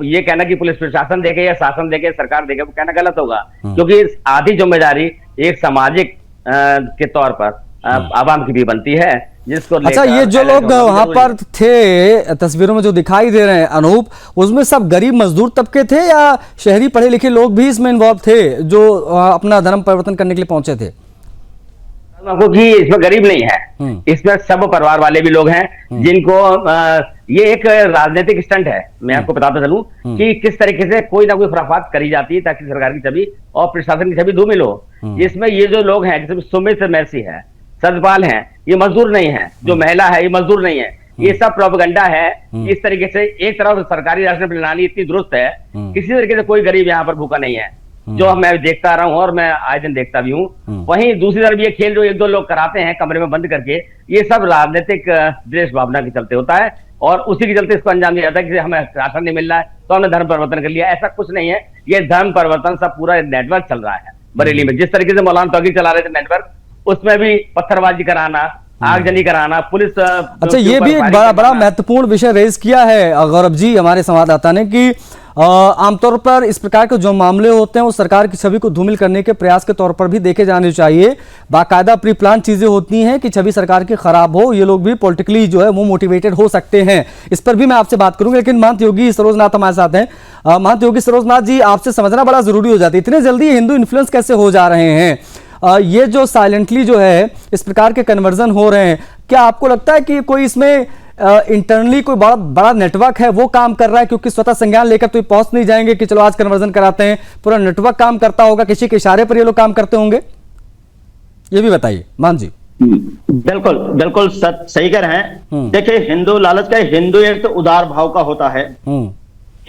ये कहना कि पुलिस प्रशासन देखे या शासन देखे, सरकार देखे, वो कहना गलत होगा, क्योंकि आधी जिम्मेदारी एक सामाजिक के तौर पर आवाम की भी बनती है, जिसको अच्छा, ये जो लोग वहां पर थे, तस्वीरों में जो दिखाई दे रहे हैं अनूप, उसमें सब गरीब मजदूर तबके थे या शहरी पढ़े लिखे लोग भी इसमें इन्वॉल्व थे जो अपना धर्म परिवर्तन करने के लिए पहुंचे थे? कि इसमें गरीब नहीं है, इसमें सब परिवार वाले भी लोग हैं जिनको ये एक राजनीतिक स्टंट है। मैं आपको बताता चलूं कि किस तरीके से कोई ना कोई खुराफात करी जाती है ताकि सरकार की छवि और प्रशासन की छवि धूमिल हो। इसमें ये जो लोग हैं, जैसे सुमित मैसी है, सतपाल हैं, ये मजदूर नहीं है, जो महिला है ये मजदूर नहीं है, ये सब प्रोपेगेंडा है। इस तरीके से एक तरफ सरकारी राशन प्रणाली इतनी दुरुस्त है, किसी तरीके से कोई गरीब यहाँ पर भूखा नहीं है, जो मैं देखता रहा हूं और मैं आए दिन देखता भी हूं। वहीं दूसरी तरफ ये खेल जो 1-2 लोग कराते हैं कमरे में बंद करके, ये सब राजनीतिक द्वेष भावना के चलते होता है और उसी के चलते इसको अंजाम दिया जाता है कि हमें राशन नहीं मिल रहा है तो हमने धर्म परिवर्तन कर लिया। ऐसा कुछ नहीं है, ये धर्म परिवर्तन सब पूरा नेटवर्क चल रहा है बरेली में। जिस तरीके से मौलाना तौकीर चला रहे थे नेटवर्क, उसमें भी पत्थरबाजी कराना, आगजनी कराना, पुलिस। अच्छा, ये भी एक बड़ा महत्वपूर्ण विषय रेज किया है गौरव जी हमारे संवाददाता ने कि आमतौर पर इस प्रकार के जो मामले होते हैं वो सरकार की छवि को धूमिल करने के प्रयास के तौर पर भी देखे जाने चाहिए। बाकायदा प्री प्लान चीजें होती हैं कि छवि सरकार की खराब हो, ये लोग भी पॉलिटिकली जो है वो मोटिवेटेड हो सकते हैं। इस पर भी मैं आपसे बात करूंगा, लेकिन महंत योगी सरोजनाथ हमारे साथ हैं। महंत योगी सरोजनाथ जी, आपसे समझना बड़ा जरूरी हो जाता है, इतने जल्दी हिंदू इन्फ्लुएंस कैसे हो जा रहे हैं? ये जो साइलेंटली जो है इस प्रकार के कन्वर्जन हो रहे हैं, क्या आपको लगता है कि कोई इसमें इंटरनली कोई बड़ा नेटवर्क है वो काम कर रहा है? क्योंकि स्वतः संज्ञान लेकर तो पहुंच नहीं जाएंगे कि चलो आज कन्वर्जन कराते हैं, पूरा नेटवर्क काम करता होगा, किसी के इशारे पर ये लोग काम करते होंगे, ये भी बताइए मान जी। बिल्कुल बिल्कुल सही कह रहे हैं। देखिए, हिंदू लालच का, हिंदू एक तो उदार भाव का होता है,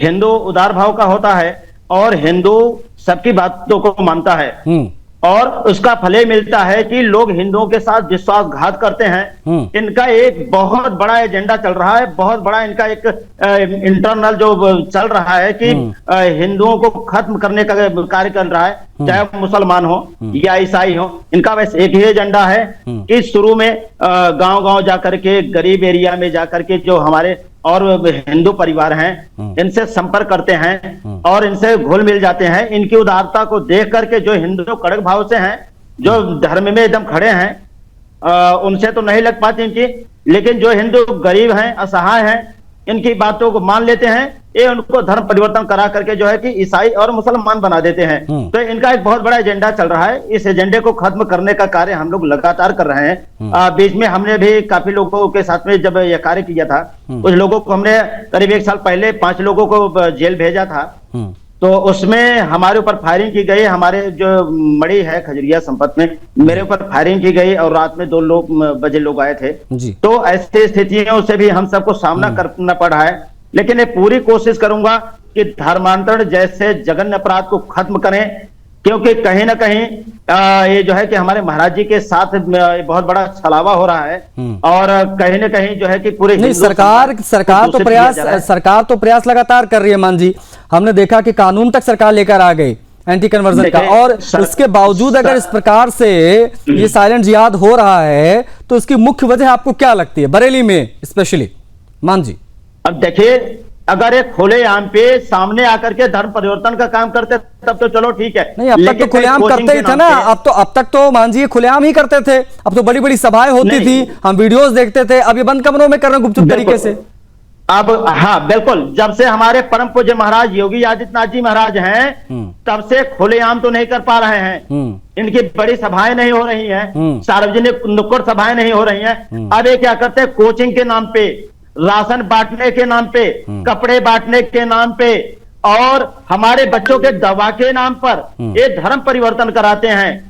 हिंदू उदार भाव का होता है और हिंदू सबकी बातों को मानता है और उसका फल ये मिलता है कि लोग हिंदुओं के साथ विश्वासघात करते हैं। इनका एक बहुत बड़ा एजेंडा चल रहा है, बहुत बड़ा इनका एक इंटरनल जो चल रहा है कि हिंदुओं को खत्म करने का कार्य कर रहा है, चाहे वो मुसलमान हो या ईसाई हो। इनका बस एक ही एजेंडा है कि शुरू में गांव-गांव जाकर के, गरीब एरिया में जाकर के जो हमारे और हिंदू परिवार हैं, इनसे संपर्क करते हैं और इनसे घुल मिल जाते हैं। इनकी उदारता को देख करके जो हिंदू कड़क भाव से हैं, जो धर्म में एकदम खड़े हैं, उनसे तो नहीं लग पाती इनकी, लेकिन जो हिंदू गरीब हैं, असहाय हैं, इनकी बातों को मान लेते हैं। ये उनको धर्म परिवर्तन करा करके जो है कि ईसाई और मुसलमान बना देते हैं। तो इनका एक बहुत बड़ा एजेंडा चल रहा है। इस एजेंडे को खत्म करने का कार्य हम लोग लगातार कर रहे हैं। बीच में हमने भी काफी लोगों के साथ में जब यह कार्य किया था, कुछ लोगों को हमने करीब 1 साल पहले 5 लोगों को जेल भेजा था। तो उसमें हमारे ऊपर फायरिंग की गई। हमारे जो मड़ी है खजरिया संपत में, मेरे ऊपर फायरिंग की गई और रात में 2 बजे लोग आए थे। तो ऐसी स्थितियों से भी हम सबको सामना करना पड़ा है, लेकिन ये पूरी कोशिश करूंगा कि धर्मांतरण जैसे जघन्य अपराध को खत्म करें, क्योंकि कहीं ना कहीं ये जो है कि हमारे महाराज जी के साथ बहुत बड़ा छलावा हो रहा है और कहीं ना कहीं जो है कि पूरे नहीं, सरकार तो प्रयास लगातार कर रही है। मान जी, हमने देखा कि कानून तक सरकार लेकर आ गई एंटी कन्वर्जन का, और इसके बावजूद अगर इस प्रकार से ये साइलेंट जिहाद हो रहा है तो इसकी मुख्य वजह आपको क्या लगती है, बरेली में स्पेशली? मान जी, अब देखिए, अगर एक खुलेआम पे सामने आकर के धर्म परिवर्तन का काम करते तब तो चलो ठीक है। नहीं, अब तक तो खुलेआम करते ही थे ना। अब तक तो मान जी खुलेआम ही करते थे। अब तो बड़ी बड़ी सभाएं होती थी, हम वीडियोस देखते थे। अब ये बंद कमरों में कर रहे हैं गुपचुप तरीके से। अब हाँ बिल्कुल, जब से हमारे परम पूज्य महाराज योगी आदित्यनाथ जी महाराज हैं, तब से खुलेआम तो नहीं कर पा रहे हैं। इनकी बड़ी सभाएं नहीं हो रही हैं, सार्वजनिक नुक्कड़ सभाएं नहीं हो रही हैं। अब ये क्या करते हैं, कोचिंग के नाम पे, राशन बांटने के नाम पे, कपड़े बांटने के नाम पे और हमारे बच्चों के दवा के नाम पर ये धर्म परिवर्तन कराते हैं।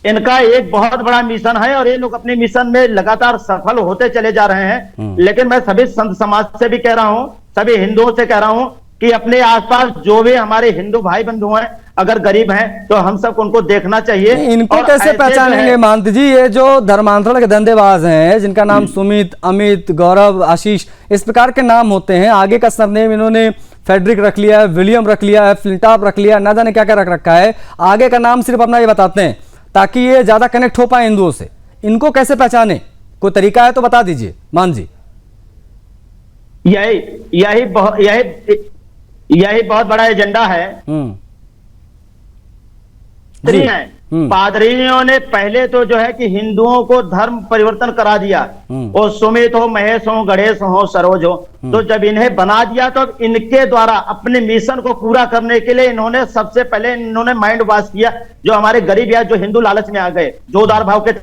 इनका एक बहुत बड़ा मिशन है और ये लोग अपने मिशन में लगातार सफल होते चले जा रहे हैं। लेकिन मैं सभी संत समाज से भी कह रहा हूं, सभी हिंदुओं से कह रहा हूं कि अपने आसपास जो भी हमारे हिंदू भाई बंधु हैं, अगर गरीब हैं तो हम सबको उनको देखना चाहिए। इनको कैसे पहचानेंगे मानत जी, ये जो धर्मांतरण के धंधेबाज हैं, जिनका नाम सुमित, अमित, गौरव, आशीष, इस प्रकार के नाम होते हैं, आगे का सरनेम इन्होंने फेडरिक रख लिया है, विलियम रख लिया है, फ्लिंटॉप रख लिया, ना जाने क्या क्या रख रखा है, आगे का नाम सिर्फ अपना ये बताते हैं ताकि ये ज्यादा कनेक्ट हो पाए हिंदुओं से। इनको कैसे पहचाने, कोई तरीका है तो बता दीजिए मान जी। यही बहुत बड़ा एजेंडा है। पादरियों ने पहले तो जो है कि हिंदुओं को धर्म परिवर्तन करा दिया। वो सुमित हो, महेश हो, गणेश हो, सरोज हो, तो जब इन्हें बना दिया तो इनके द्वारा अपने मिशन को पूरा करने के लिए इन्होंने सबसे पहले इन्होंने माइंड वॉश किया। जो हमारे गरीब या जो हिंदू लालच में आ गए, जो उदार भाव के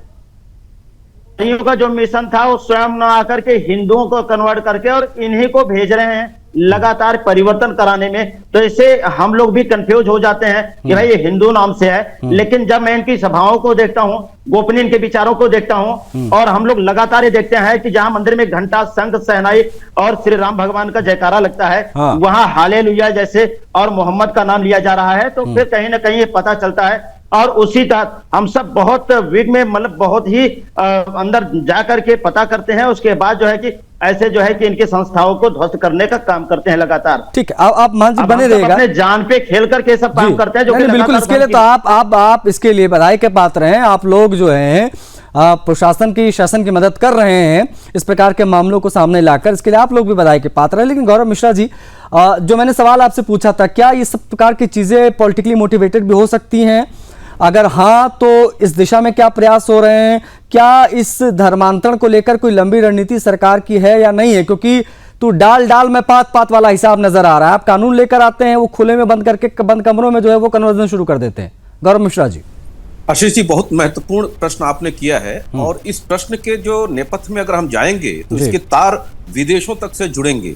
का जो मिशन था वो स्वयं न आकर के हिंदुओं को कन्वर्ट करके और इन्हीं को भेज रहे हैं लगातार परिवर्तन कराने में। तो इससे हम लोग भी कंफ्यूज हो जाते हैं कि भाई ये हिंदू नाम से है, लेकिन जब मैं इनकी सभाओं को देखता हूं, गोपनीय इनके विचारों को देखता हूं और हम लोग लगातार ये देखते हैं कि जहां मंदिर में घंटा, शंख, शहनाई और श्री राम भगवान का जयकारा लगता है, वहां हालेलुया जैसे और मोहम्मद का नाम लिया जा रहा है, तो फिर कहीं ना कहीं ये पता चलता है। और उसी तहत हम सब बहुत वीक में मतलब बहुत ही अंदर जाकर के पता करते हैं। उसके बाद जो है कि ऐसे जो है कि इनकी संस्थाओं को ध्वस्त करने का काम करते हैं लगातार। ठीक है, आप मान जी बने रहेगा, अपने जान पे खेल करके सब काम करते हैं, जो बिल्कुल। इसके लिए तो आप इसके लिए बधाई के पात्र हैं। आप लोग जो हैं प्रशासन की, शासन की मदद कर रहे हैं इस प्रकार के मामलों को सामने लाकर, इसके लिए आप लोग भी बधाई के पात्र हैं। लेकिन गौरव मिश्रा जी, जो मैंने सवाल आपसे पूछा था, क्या ये सब प्रकार की चीजें पॉलिटिकली मोटिवेटेड भी हो सकती हैं? अगर हाँ तो इस दिशा में क्या प्रयास हो रहे हैं? क्या इस धर्मांतरण को लेकर कोई लंबी रणनीति सरकार की है या नहीं है? क्योंकि तो डाल डाल में पात पात वाला हिसाब नजर आ रहा है। आप कानून लेकर आते हैं, वो खुले में बंद करके बंद कमरों में जो है वो कन्वर्जन शुरू कर देते हैं। गौरव मिश्रा जी, आशीष जी, बहुत महत्वपूर्ण प्रश्न आपने किया है और इस प्रश्न के जो नेपथ्य में अगर हम जाएंगे तो इसके तार विदेशों तक से जुड़ेंगे।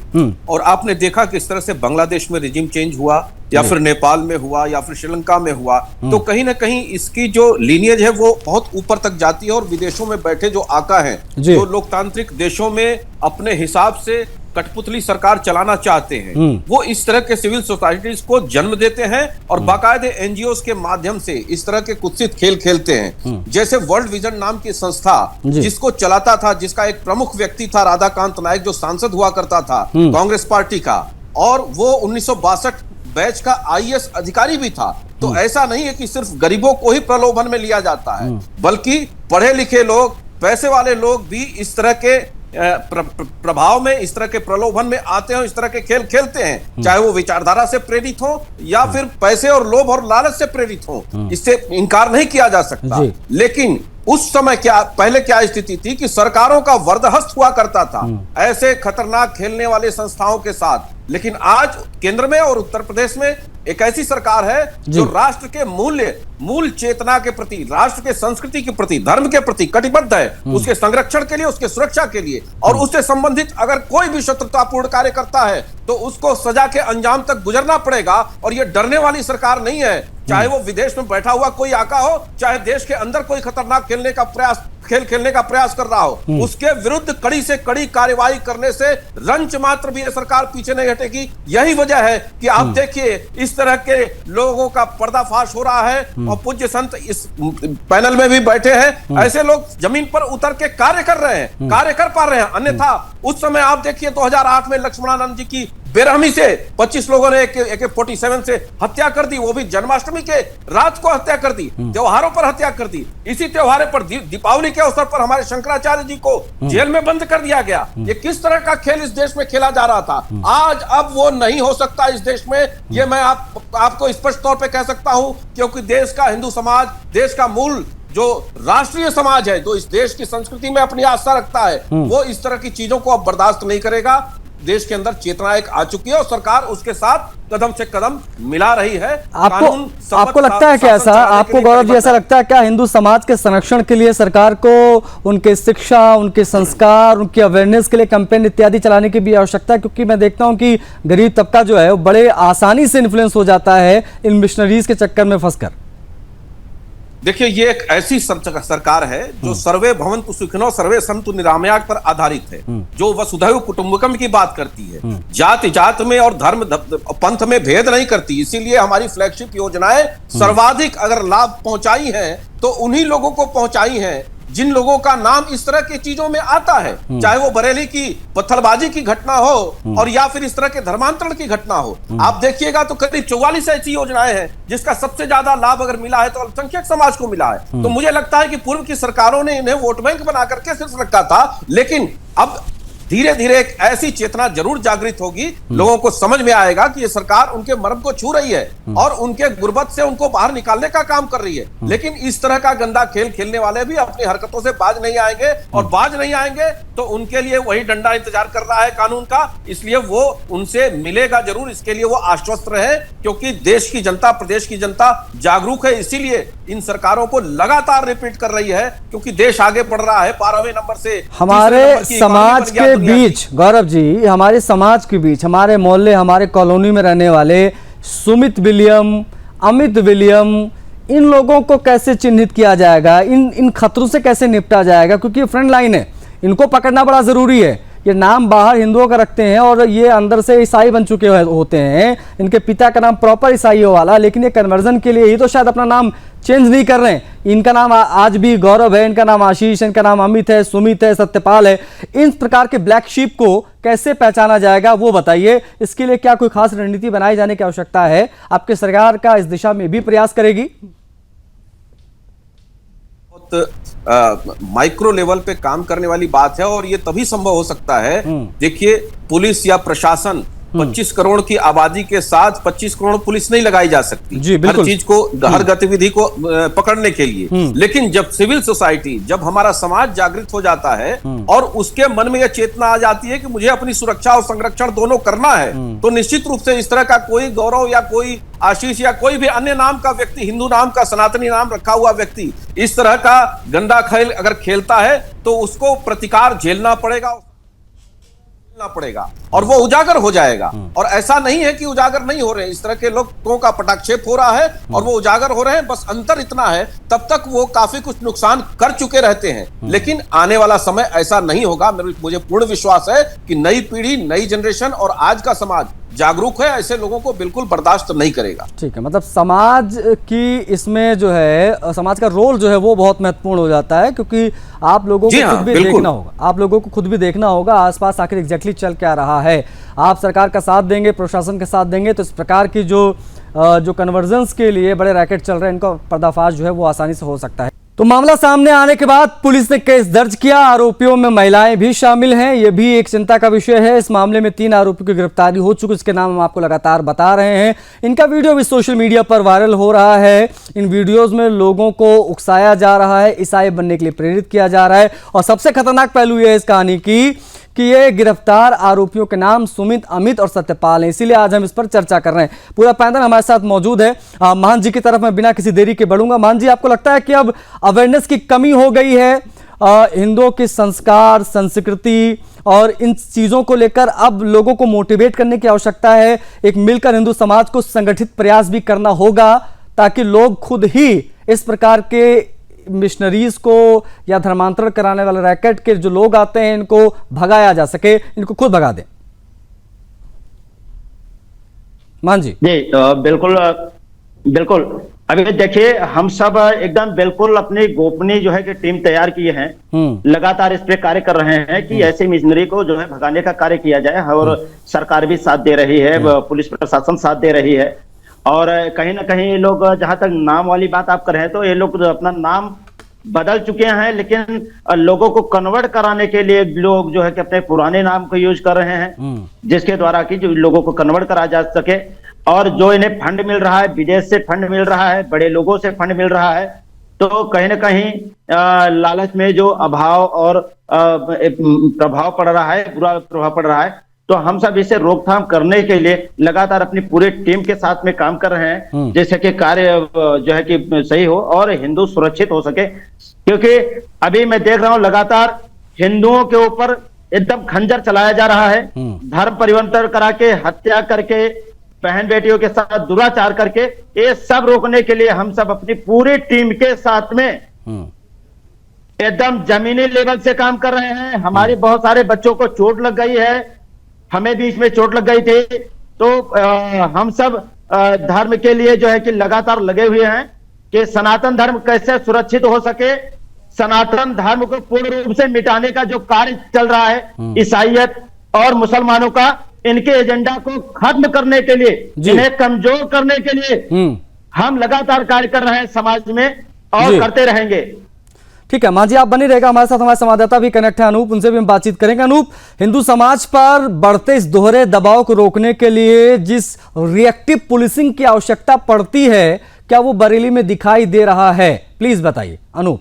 और आपने देखा कि इस तरह से बांग्लादेश में रिजिम चेंज हुआ या फिर नेपाल में हुआ या फिर श्रीलंका में हुआ, तो कहीं ना कहीं इसकी जो लीनियज है वो बहुत ऊपर तक जाती है और विदेशों में बैठे जो आका हैं, जो लोकतांत्रिक देशों में अपने हिसाब से कठपुतली सरकार चलाना चाहते हैं, वो इस तरह के सिविल सोसाइटीज को जन्म देते हैं और बाकायदे एनजीओ के माध्यम से इस तरह के कुत्सित खेल खेलते हैं। जैसे वर्ल्ड विजन नाम की संस्था जिसको चलाता था, जिसका एक प्रमुख व्यक्ति था राधाकांत नायक, जो सांसद हुआ करता था कांग्रेस पार्टी का, और वो 1962 बैच का आईएएस अधिकारी भी था। तो ऐसा नहीं है कि सिर्फ गरीबों को ही प्रलोभन में लिया जाता है, बल्कि पढ़े लिखे लोग, पैसे वाले लोग भी इस तरह के प्रभाव में, इस तरह के प्रलोभन में आते हैं, इस तरह के खेल खेलते हैं, चाहे वो विचारधारा से प्रेरित हो या फिर पैसे और लोभ और लालच से प्रेरित हो। इससे इनकार नहीं किया जा सकता। लेकिन उस समय पहले क्या स्थिति थी कि सरकारों का वरदहस्त हुआ करता था ऐसे खतरनाक खेलने वाले संस्थाओं के साथ। लेकिन आज केंद्र में और उत्तर प्रदेश में एक ऐसी सरकार है जो राष्ट्र के मूल चेतना के प्रति, राष्ट्र के संस्कृति के प्रति, धर्म के प्रति कटिबद्ध है, उसके संरक्षण के लिए, उसके सुरक्षा के लिए। और उससे संबंधित अगर कोई भी शत्रुतापूर्ण कार्य करता है तो उसको सजा के अंजाम तक गुजरना पड़ेगा। और ये डरने वाली सरकार नहीं है, चाहे वो विदेश में बैठा हुआ कोई आका हो, चाहे देश के अंदर कोई खतरनाक खेल खेलने का प्रयास कर रहा हो, उसके विरुद्ध कड़ी से कड़ी कार्रवाई करने से रंच मात्र भी ये सरकार पीछे नहीं हटेगी। यही वजह है कि आप देखिए इस तरह के लोगों का पर्दाफाश हो रहा है और पूज्य संत इस पैनल में भी बैठे हैं। ऐसे लोग जमीन पर उतर के कार्य कर रहे हैं, कार्य कर पा रहे हैं। अन्यथा उस समय आप देखिए 2008 में लक्ष्मणानंद जी की बेरहमी से 25 लोगों ने AK-47 से हत्या कर दी, वो भी जन्माष्टमी के रात को हत्या कर दी, त्योहारों पर हत्या कर दी। इसी त्योहार पर दीपावली के अवसर पर हमारे शंकराचार्य जी को जेल में बंद कर दिया गया। ये किस तरह का खेल इस देश में खेला जा रहा था, आज अब वो नहीं हो सकता इस देश में। ये मैं आपको स्पष्ट तौर पर कह सकता हूं, क्योंकि देश का हिंदू समाज, देश का मूल जो राष्ट्रीय समाज है, जो इस देश की संस्कृति में अपनी आस्था रखता है, वो इस तरह की चीजों को अब बर्दाश्त नहीं करेगा। देश के अंदर चेतना एक आ चुकी है और सरकार उसके साथ कदम से कदम मिला रही है। आपको लगता है क्या ऐसा, आपको गौरव जी ऐसा लगता है क्या हिंदू समाज के संरक्षण के लिए सरकार को उनके शिक्षा, उनके संस्कार, उनकी अवेयरनेस के लिए कैंपेन इत्यादि चलाने की भी आवश्यकता है? क्योंकि मैं देखता हूं कि गरीब तबका जो है वो बड़े आसानी से इन्फ्लुएंस हो जाता है इन मिशनरीज के चक्कर में फंसकर। देखिए, ये एक ऐसी सरकार है जो सर्वे भवन्तु सुखिनो सर्वे सन्तु निरामयाः पर आधारित है, जो वसुधैव कुटुंबकम की बात करती है, जाति जात में और धर्म पंथ में भेद नहीं करती। इसीलिए हमारी फ्लैगशिप योजनाएं सर्वाधिक अगर लाभ पहुंचाई हैं तो उन्हीं लोगों को पहुंचाई हैं जिन लोगों का नाम इस तरह की चीजों में आता है, चाहे वो बरेली की पत्थरबाजी की घटना हो और या फिर इस तरह के धर्मांतरण की घटना हो। आप देखिएगा तो करीब 44 ऐसी योजनाएं हैं जिसका सबसे ज्यादा लाभ अगर मिला है तो अल्पसंख्यक समाज को मिला है। तो मुझे लगता है कि पूर्व की सरकारों ने इन्हें वोट बैंक बना करके सिर्फ रखा था, लेकिन अब धीरे धीरे एक ऐसी चेतना जरूर जागृत होगी, लोगों को समझ में आएगा कि ये सरकार उनके मर्म को छू रही है और उनके गुर्बत से उनको बाहर निकालने का काम कर रही है। लेकिन इस तरह का गंदा खेल खेलने वाले भी अपनी हरकतों से बाज नहीं आएंगे, और बाज नहीं आएंगे तो उनके लिए वही डंडा इंतजार कर रहा है कानून का। इसलिए वो उनसे मिलेगा जरूर, इसके लिए वो आश्वस्त रहे, क्योंकि देश की जनता, प्रदेश की जनता जागरूक है। इसीलिए इन सरकारों को लगातार रिपीट कर रही है, क्योंकि देश आगे बढ़ रहा है 12वें नंबर से हमारे समाज के बीच। गौरव जी, हमारे समाज के बीच, हमारे मोहल्ले, हमारे कॉलोनी में रहने वाले सुमित विलियम, अमित विलियम, इन लोगों को कैसे चिन्हित किया जाएगा, इन खतरों से कैसे निपटा जाएगा? क्योंकि ये फ्रंट लाइन है, इनको पकड़ना बड़ा जरूरी है। ये नाम बाहर हिंदुओं का रखते हैं और ये अंदर से ईसाई बन चुके होते हैं। इनके पिता का नाम प्रॉपर ईसाइयों वाला, लेकिन ये कन्वर्जन के लिए ही तो शायद अपना नाम चेंज नहीं कर रहे हैं। इनका नाम आज भी गौरव है, इनका नाम आशीष, इनका नाम अमित है, सुमित है, सत्यपाल है। इन प्रकार के ब्लैक शीप को कैसे पहचाना जाएगा वो बताइए। इसके लिए क्या कोई खास रणनीति बनाई जाने की आवश्यकता है? आपकी सरकार का इस दिशा में भी प्रयास करेगी? माइक्रो लेवल पे काम करने वाली बात है और ये तभी संभव हो सकता है। देखिए, पुलिस या प्रशासन 25 करोड़ की आबादी के साथ 25 करोड़ पुलिस नहीं लगाई जा सकती जी, हर बिल्कुल। चीज को, हर गतिविधि को पकड़ने के लिए। लेकिन जब सिविल सोसाइटी, जब हमारा समाज जागृत हो जाता है और उसके मन में यह चेतना आ जाती है कि मुझे अपनी सुरक्षा और संरक्षण दोनों करना है, तो निश्चित रूप से इस तरह का कोई गौरव या कोई आशीष या कोई भी अन्य नाम का व्यक्ति, हिंदू नाम का, सनातनी नाम रखा हुआ व्यक्ति इस तरह का गंदा खेल अगर खेलता है तो उसको प्रतिकार झेलना पड़ेगा और वो उजागर हो जाएगा। और ऐसा नहीं है कि उजागर नहीं हो रहे हैं, इस तरह के लोगों का पटाक्षेप हो रहा है और वो उजागर हो रहे हैं। बस अंतर इतना है, तब तक वो काफी कुछ नुकसान कर चुके रहते हैं, लेकिन आने वाला समय ऐसा नहीं होगा। मुझे पूर्ण विश्वास है कि नई पीढ़ी, नई जनरेशन और आज का समाज जागरूक है, ऐसे लोगों को बिल्कुल बर्दाश्त नहीं करेगा। ठीक है, मतलब समाज की इसमें जो है, समाज का रोल जो है वो बहुत महत्वपूर्ण हो जाता है, क्योंकि आप लोगों को खुद भी देखना होगा, आप लोगों को खुद भी देखना होगा आसपास आखिर एग्जैक्टली चल क्या रहा है। आप सरकार का साथ देंगे, प्रशासन का साथ देंगे, तो इस प्रकार की जो कन्वर्जेंस के लिए बड़े रैकेट चल रहे हैं, इनका पर्दाफाश जो है वो आसानी से हो सकता है। तो मामला सामने आने के बाद पुलिस ने केस दर्ज किया। आरोपियों में महिलाएं भी शामिल हैं, यह भी एक चिंता का विषय है। इस मामले में 3 आरोपियों की गिरफ्तारी हो चुकी, इसके नाम हम आपको लगातार बता रहे हैं। इनका वीडियो भी सोशल मीडिया पर वायरल हो रहा है। इन वीडियोज में लोगों को उकसाया जा रहा है, ईसाई बनने के लिए प्रेरित किया जा रहा है। और सबसे खतरनाक पहलू यह है इस कहानी की कि ये गिरफ्तार आरोपियों के नाम सुमित, अमित और सत्यपाल हैं। इसीलिए आज हम इस पर चर्चा कर रहे हैं। पूरा पैनल हमारे साथ मौजूद है। महान जी की तरफ मैं बिना किसी देरी के बढ़ूंगा। महान जी, आपको लगता है कि अब अवेयरनेस की कमी हो गई है हिंदुओं के संस्कार, संस्कृति और इन चीजों को लेकर अब लोगों को मोटिवेट करने की आवश्यकता है? एक मिलकर हिंदू समाज को संगठित प्रयास भी करना होगा ताकि लोग खुद ही इस प्रकार के मिशनरीज को या धर्मांतरण कराने वाले रैकेट के जो लोग आते हैं इनको भगाया जा सके, इनको खुद भगा दें। मान जी बिल्कुल बिल्कुल। अभी देखिए, हम सब एकदम बिल्कुल अपनी गोपनीय जो है कि टीम तैयार किए हैं, लगातार इस पे कार्य कर रहे हैं कि ऐसे मिशनरी को जो है भगाने का कार्य किया जाए। और सरकार भी साथ दे रही है, पुलिस प्रशासन साथ दे रही है। और कहीं ना कहीं लोग, जहां तक नाम वाली बात आप कर रहे हैं, तो ये लोग अपना नाम बदल चुके हैं, लेकिन लोगों को कन्वर्ट कराने के लिए लोग जो है कि अपने पुराने नाम को यूज कर रहे हैं, जिसके द्वारा कि जो लोगों को कन्वर्ट करा जा सके। और जो इन्हें फंड मिल रहा है, विदेश से फंड मिल रहा है, बड़े लोगों से फंड मिल रहा है, तो कहीं ना कहीं लालच में जो अभाव और प्रभाव पड़ रहा है, बुरा प्रभाव पड़ रहा है। तो हम सब इसे रोकथाम करने के लिए लगातार अपनी पूरी टीम के साथ में काम कर रहे हैं, जैसे कि कार्य जो है कि सही हो और हिंदू सुरक्षित हो सके। क्योंकि अभी मैं देख रहा हूं लगातार हिंदुओं के ऊपर एकदम खंजर चलाया जा रहा है, धर्म परिवर्तन करा के, हत्या करके, बहन बेटियों के साथ दुराचार करके। ये सब रोकने के लिए हम सब अपनी पूरी टीम के साथ में एकदम जमीनी लेवल से काम कर रहे हैं। हमारे बहुत सारे बच्चों को चोट लग गई है, हमें भी इसमें चोट लग गई थी। तो हम सब धर्म के लिए जो है कि लगातार लगे हुए हैं कि सनातन धर्म कैसे सुरक्षित हो सके, सनातन धर्म को पूर्ण रूप से मिटाने का जो कार्य चल रहा है ईसाईयत और मुसलमानों का, इनके एजेंडा को खत्म करने के लिए, इन्हें कमजोर करने के लिए हम लगातार कार्य कर रहे हैं समाज में और करते रहेंगे। ठीक है, मांझी आप बने रहेगा हमारे साथ। हमारे संवाददाता भी कनेक्ट है अनूप, उनसे भी हम बातचीत करेंगे। अनूप, हिंदू समाज पर बढ़ते इस दोहरे दबाव को रोकने के लिए जिस रिएक्टिव पुलिसिंग की आवश्यकता पड़ती है, क्या वो बरेली में दिखाई दे रहा है? प्लीज बताइए अनूप।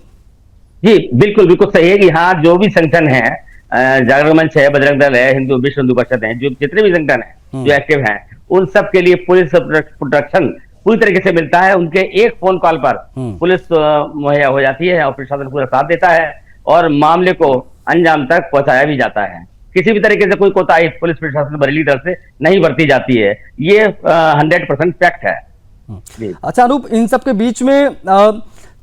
जी बिल्कुल बिल्कुल सही है कि हाँ, जो भी संगठन है, जागरण मंच है, बजरंग दल है, हिंदू विश्व हिंदू परिषद है, जो जितने भी संगठन है जो एक्टिव हैं, उन सब के लिए पुलिस प्रोटेक्शन पूरी तरीके से मिलता है। उनके एक फोन कॉल पर पुलिस मुहैया हो जाती है और प्रशासन पूरा साथ देता है और मामले को अंजाम तक पहुंचाया भी जाता है। किसी भी तरीके से कोई कोताही पुलिस प्रशासन बरेली तरफ से नहीं बरती जाती है, ये 100% फैक्ट है। अच्छा अनूप, इन सब के बीच में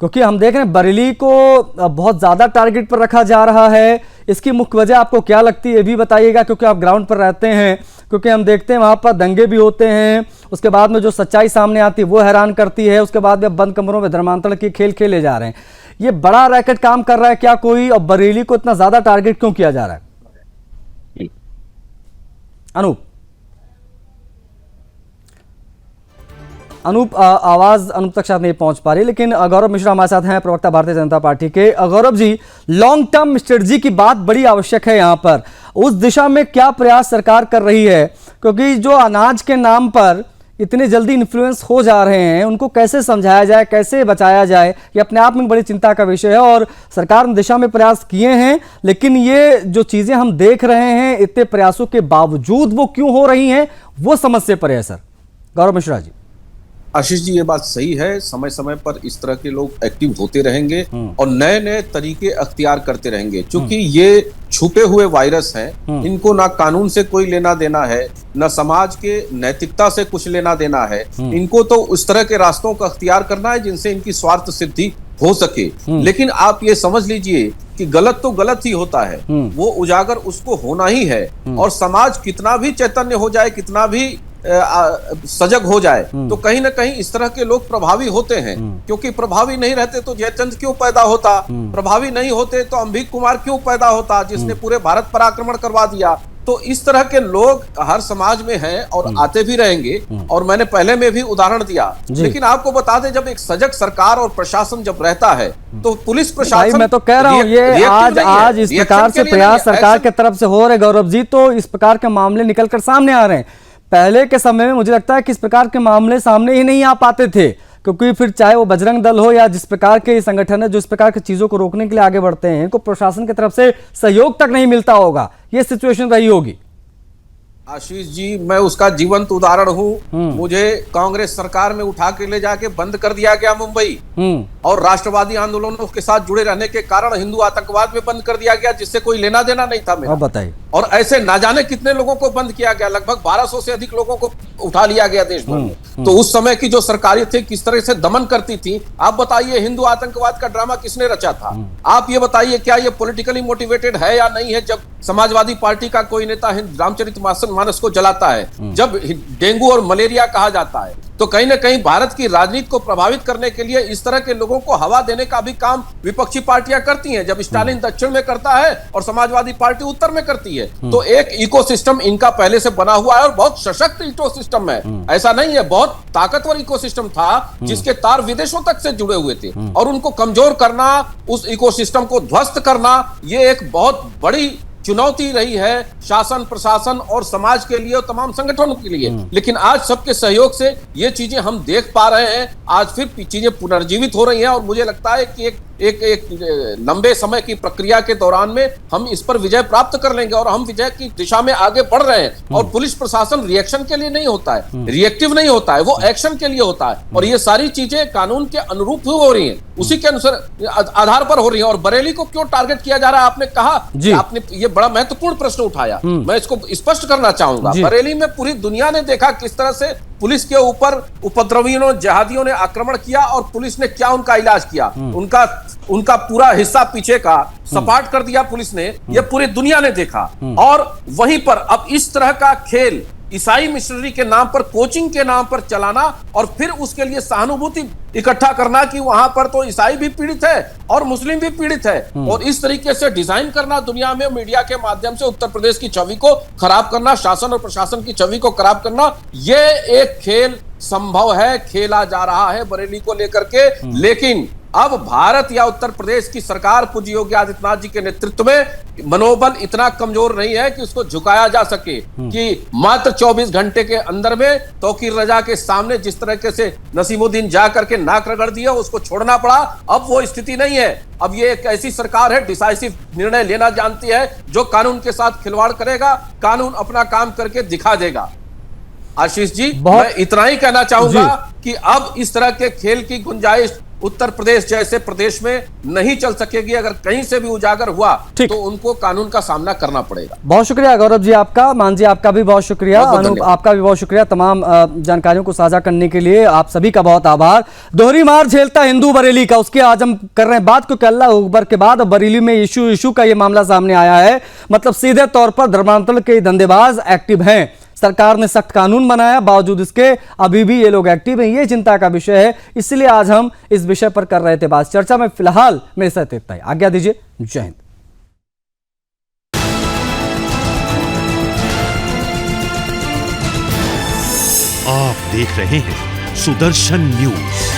क्योंकि हम देख रहे हैं बरेली को बहुत ज्यादा टारगेट पर रखा जा रहा है, इसकी मुख्य वजह आपको क्या लगती है ये भी बताइएगा, क्योंकि आप ग्राउंड पर रहते हैं। क्योंकि हम देखते हैं वहां पर दंगे भी होते हैं, उसके बाद में जो सच्चाई सामने आती है वो हैरान करती है, उसके बाद में बंद कमरों में धर्मांतरण के खेल खेले जा रहे हैं। ये बड़ा रैकेट काम कर रहा है क्या कोई, और बरेली को इतना ज्यादा टारगेट क्यों किया जा रहा है? अनूप आवाज अनूप तक शायद नहीं पहुंच पा रही, लेकिन गौरव मिश्रा हमारे साथ हैं, प्रवक्ता भारतीय जनता पार्टी के। Gaurav ji, long term strategy की बात बड़ी आवश्यक है यहाँ पर। उस दिशा में क्या प्रयास सरकार कर रही है क्योंकि जो अनाज के नाम पर इतने जल्दी इन्फ्लुएंस हो जा रहे हैं, उनको कैसे समझाया जाए, कैसे बचाया जाए, ये अपने आप में बड़ी चिंता का विषय है। और सरकार ने दिशा में प्रयास किए हैं, लेकिन ये जो चीजें हम देख रहे हैं इतने प्रयासों के बावजूद वो क्यों हो रही हैं, वो समझ से परे है सर। गौरव मिश्रा जी। आशीष जी, ये बात सही है, समय समय पर इस तरह के लोग एक्टिव होते रहेंगे और नए नए तरीके अख्तियार करते रहेंगे। क्योंकि ये छुपे हुए वायरस हैं, इनको ना कानून से कोई लेना देना है, ना समाज के नैतिकता से कुछ लेना देना है। इनको तो उस तरह के रास्तों का अख्तियार करना है जिनसे इनकी स्वार्थ सिद्धि हो सके। लेकिन आप ये समझ लीजिए कि गलत तो गलत ही होता है, वो उजागर उसको होना ही है। और समाज कितना भी चैतन्य हो जाए, कितना भी सजग हो जाए, तो कहीं ना कहीं इस तरह के लोग प्रभावी होते हैं। क्योंकि प्रभावी नहीं रहते तो जयचंद क्यों पैदा होता, प्रभावी नहीं होते तो अम्बिक कुमार क्यों पैदा होता, जिसने पूरे भारत पर आक्रमण करवा दिया। तो इस तरह के लोग हर समाज में हैं और आते भी रहेंगे। और मैंने पहले में भी उदाहरण दिया। लेकिन आपको बता दें, जब एक सजग सरकार और प्रशासन जब रहता है तो पुलिस प्रशासन, मैं तो कह रहा हूं ये आज इस प्रकार से प्रयास सरकार की तरफ से हो रहे गौरव जी, तो इस प्रकार के मामले निकलकर सामने आ रहे हैं। पहले के समय में मुझे लगता है कि इस प्रकार के मामले सामने ही नहीं आ पाते थे, क्योंकि फिर चाहे वो बजरंग दल हो या जिस प्रकार के संगठन है जो इस प्रकार की चीजों को रोकने के लिए आगे बढ़ते हैं, इनको प्रशासन की तरफ से सहयोग तक नहीं मिलता होगा, ये सिचुएशन रही होगी। आशीष जी, मैं उसका जीवंत उदाहरण हूँ। मुझे कांग्रेस सरकार में उठा के ले जाके बंद कर दिया गया मुंबई, और राष्ट्रवादी आंदोलनों के साथ जुड़े रहने के कारण हिंदू आतंकवाद में बंद कर दिया गया, जिससे कोई लेना देना नहीं था मेरा। बताइए। और ऐसे ना जाने कितने लोगों को बंद किया गया, लगभग 1200 से अधिक लोगों को उठा लिया गया देश भर में। तो उस समय की जो सरकारें थी किस तरह से दमन करती थी, आप बताइए। हिंदू आतंकवाद का ड्रामा किसने रचा था? आप ये बताइए, क्या ये पॉलिटिकली मोटिवेटेड है या नहीं है? जब समाजवादी पार्टी का कोई नेता रामचरितमानस को जलाता है, जब डेंगू और मलेरिया कहा जाता है, तो कहीं ना कहीं भारत की राजनीति को प्रभावित करने के लिए इस तरह के लोगों को हवा देने का भी काम विपक्षी पार्टियां करती हैं। जब स्टालिन दक्षिण में करता है और समाजवादी पार्टी उत्तर में करती है, तो एक इकोसिस्टम इनका पहले से बना हुआ है और बहुत सशक्त इकोसिस्टम है। ऐसा नहीं है, बहुत ताकतवर इकोसिस्टम था जिसके तार विदेशों तक से जुड़े हुए थे। और उनको कमजोर करना, उस इकोसिस्टम को ध्वस्त करना, ये एक बहुत बड़ी चुनौती रही है शासन, प्रशासन और समाज के लिए और तमाम संगठनों के लिए। लेकिन आज सबके सहयोग से ये चीजें हम देख पा रहे हैं। आज फिर चीजें पुनर्जीवित हो रही हैं और मुझे लगता है कि एक लंबे समय की प्रक्रिया के दौरान में हम इस पर विजय प्राप्त कर लेंगे और हम विजय की दिशा में आगे बढ़ रहे हैं। और पुलिस प्रशासन रिएक्शन के लिए नहीं होता है, रिएक्टिव नहीं होता है, वो एक्शन के लिए होता है। और ये सारी चीजें कानून के अनुरूप हो रही हैं, उसी के अनुसार आधार पर हो रही हैं। और बरेली को क्यों टारगेट किया जा रहा है, आपने कहा, आपने ये बड़ा महत्वपूर्ण प्रश्न उठाया, मैं इसको स्पष्ट करना चाहूंगा। बरेली में पूरी दुनिया ने देखा किस तरह से पुलिस के ऊपर उपद्रवियों, जिहादियों ने आक्रमण किया और पुलिस ने क्या उनका इलाज किया, उनका पूरा हिस्सा पीछे का सपाट कर दिया पुलिस ने। ये पूरी दुनिया ने देखा। और वहीं पर अब इस तरह का खेल ईसाई मिशनरी के नाम पर, कोचिंग के नाम पर चलाना और फिर उसके लिए सहानुभूति इकट्ठा करना कि वहां पर तो ईसाई भी पीड़ित है और मुस्लिम भी पीड़ित है, और इस तरीके से डिजाइन करना, दुनिया में मीडिया के माध्यम से उत्तर प्रदेश की छवि को खराब करना, शासन और प्रशासन की छवि को खराब करना, ये एक खेल संभव है, खेला जा रहा है बरेली को लेकर के। लेकिन अब भारत या उत्तर प्रदेश की सरकार पूज्य योगी आदित्यनाथ जी के नेतृत्व में मनोबल इतना कमजोर नहीं है कि उसको झुकाया जा सके कि मात्र 24 घंटे के अंदर में तौकीर रजा के सामने जिस तरीके से नसीमुद्दीन जा करके नाक रगड़ दिया, उसको छोड़ना पड़ा। अब वो स्थिति नहीं है। अब ये एक ऐसी सरकार है, डिसाइसिव निर्णय लेना जानती है, जो कानून के साथ खिलवाड़ करेगा, कानून अपना काम करके दिखा देगा। आशीष जी, मैं इतना ही कहना चाहूंगा कि अब इस तरह के खेल की गुंजाइश उत्तर प्रदेश जैसे प्रदेश में नहीं चल सकेगी। अगर कहीं से भी उजागर हुआ तो उनको कानून का सामना करना पड़ेगा। बहुत शुक्रिया गौरव जी आपका, मान जी आपका भी बहुत शुक्रिया, अनूप आपका भी बहुत शुक्रिया तमाम जानकारियों को साझा करने के लिए। आप सभी का बहुत आभार। दोहरी मार झेलता हिंदू बरेली का, उसके आज हम कर रहे हैं बात, क्योंकि अल्लाह अकबर के बाद बरेली में इशू का ये मामला सामने आया है। मतलब सीधे तौर पर धर्मांतरण के धंधेबाज एक्टिव हैं। सरकार ने सख्त कानून बनाया, बावजूद इसके अभी भी ये लोग एक्टिव हैं। ये चिंता का विषय है, इसलिए आज हम इस विषय पर कर रहे थे बात। चर्चा में फिलहाल मेरे साथ इतना ही। आज्ञा दीजिए। जय हिंद। आप देख रहे हैं सुदर्शन न्यूज।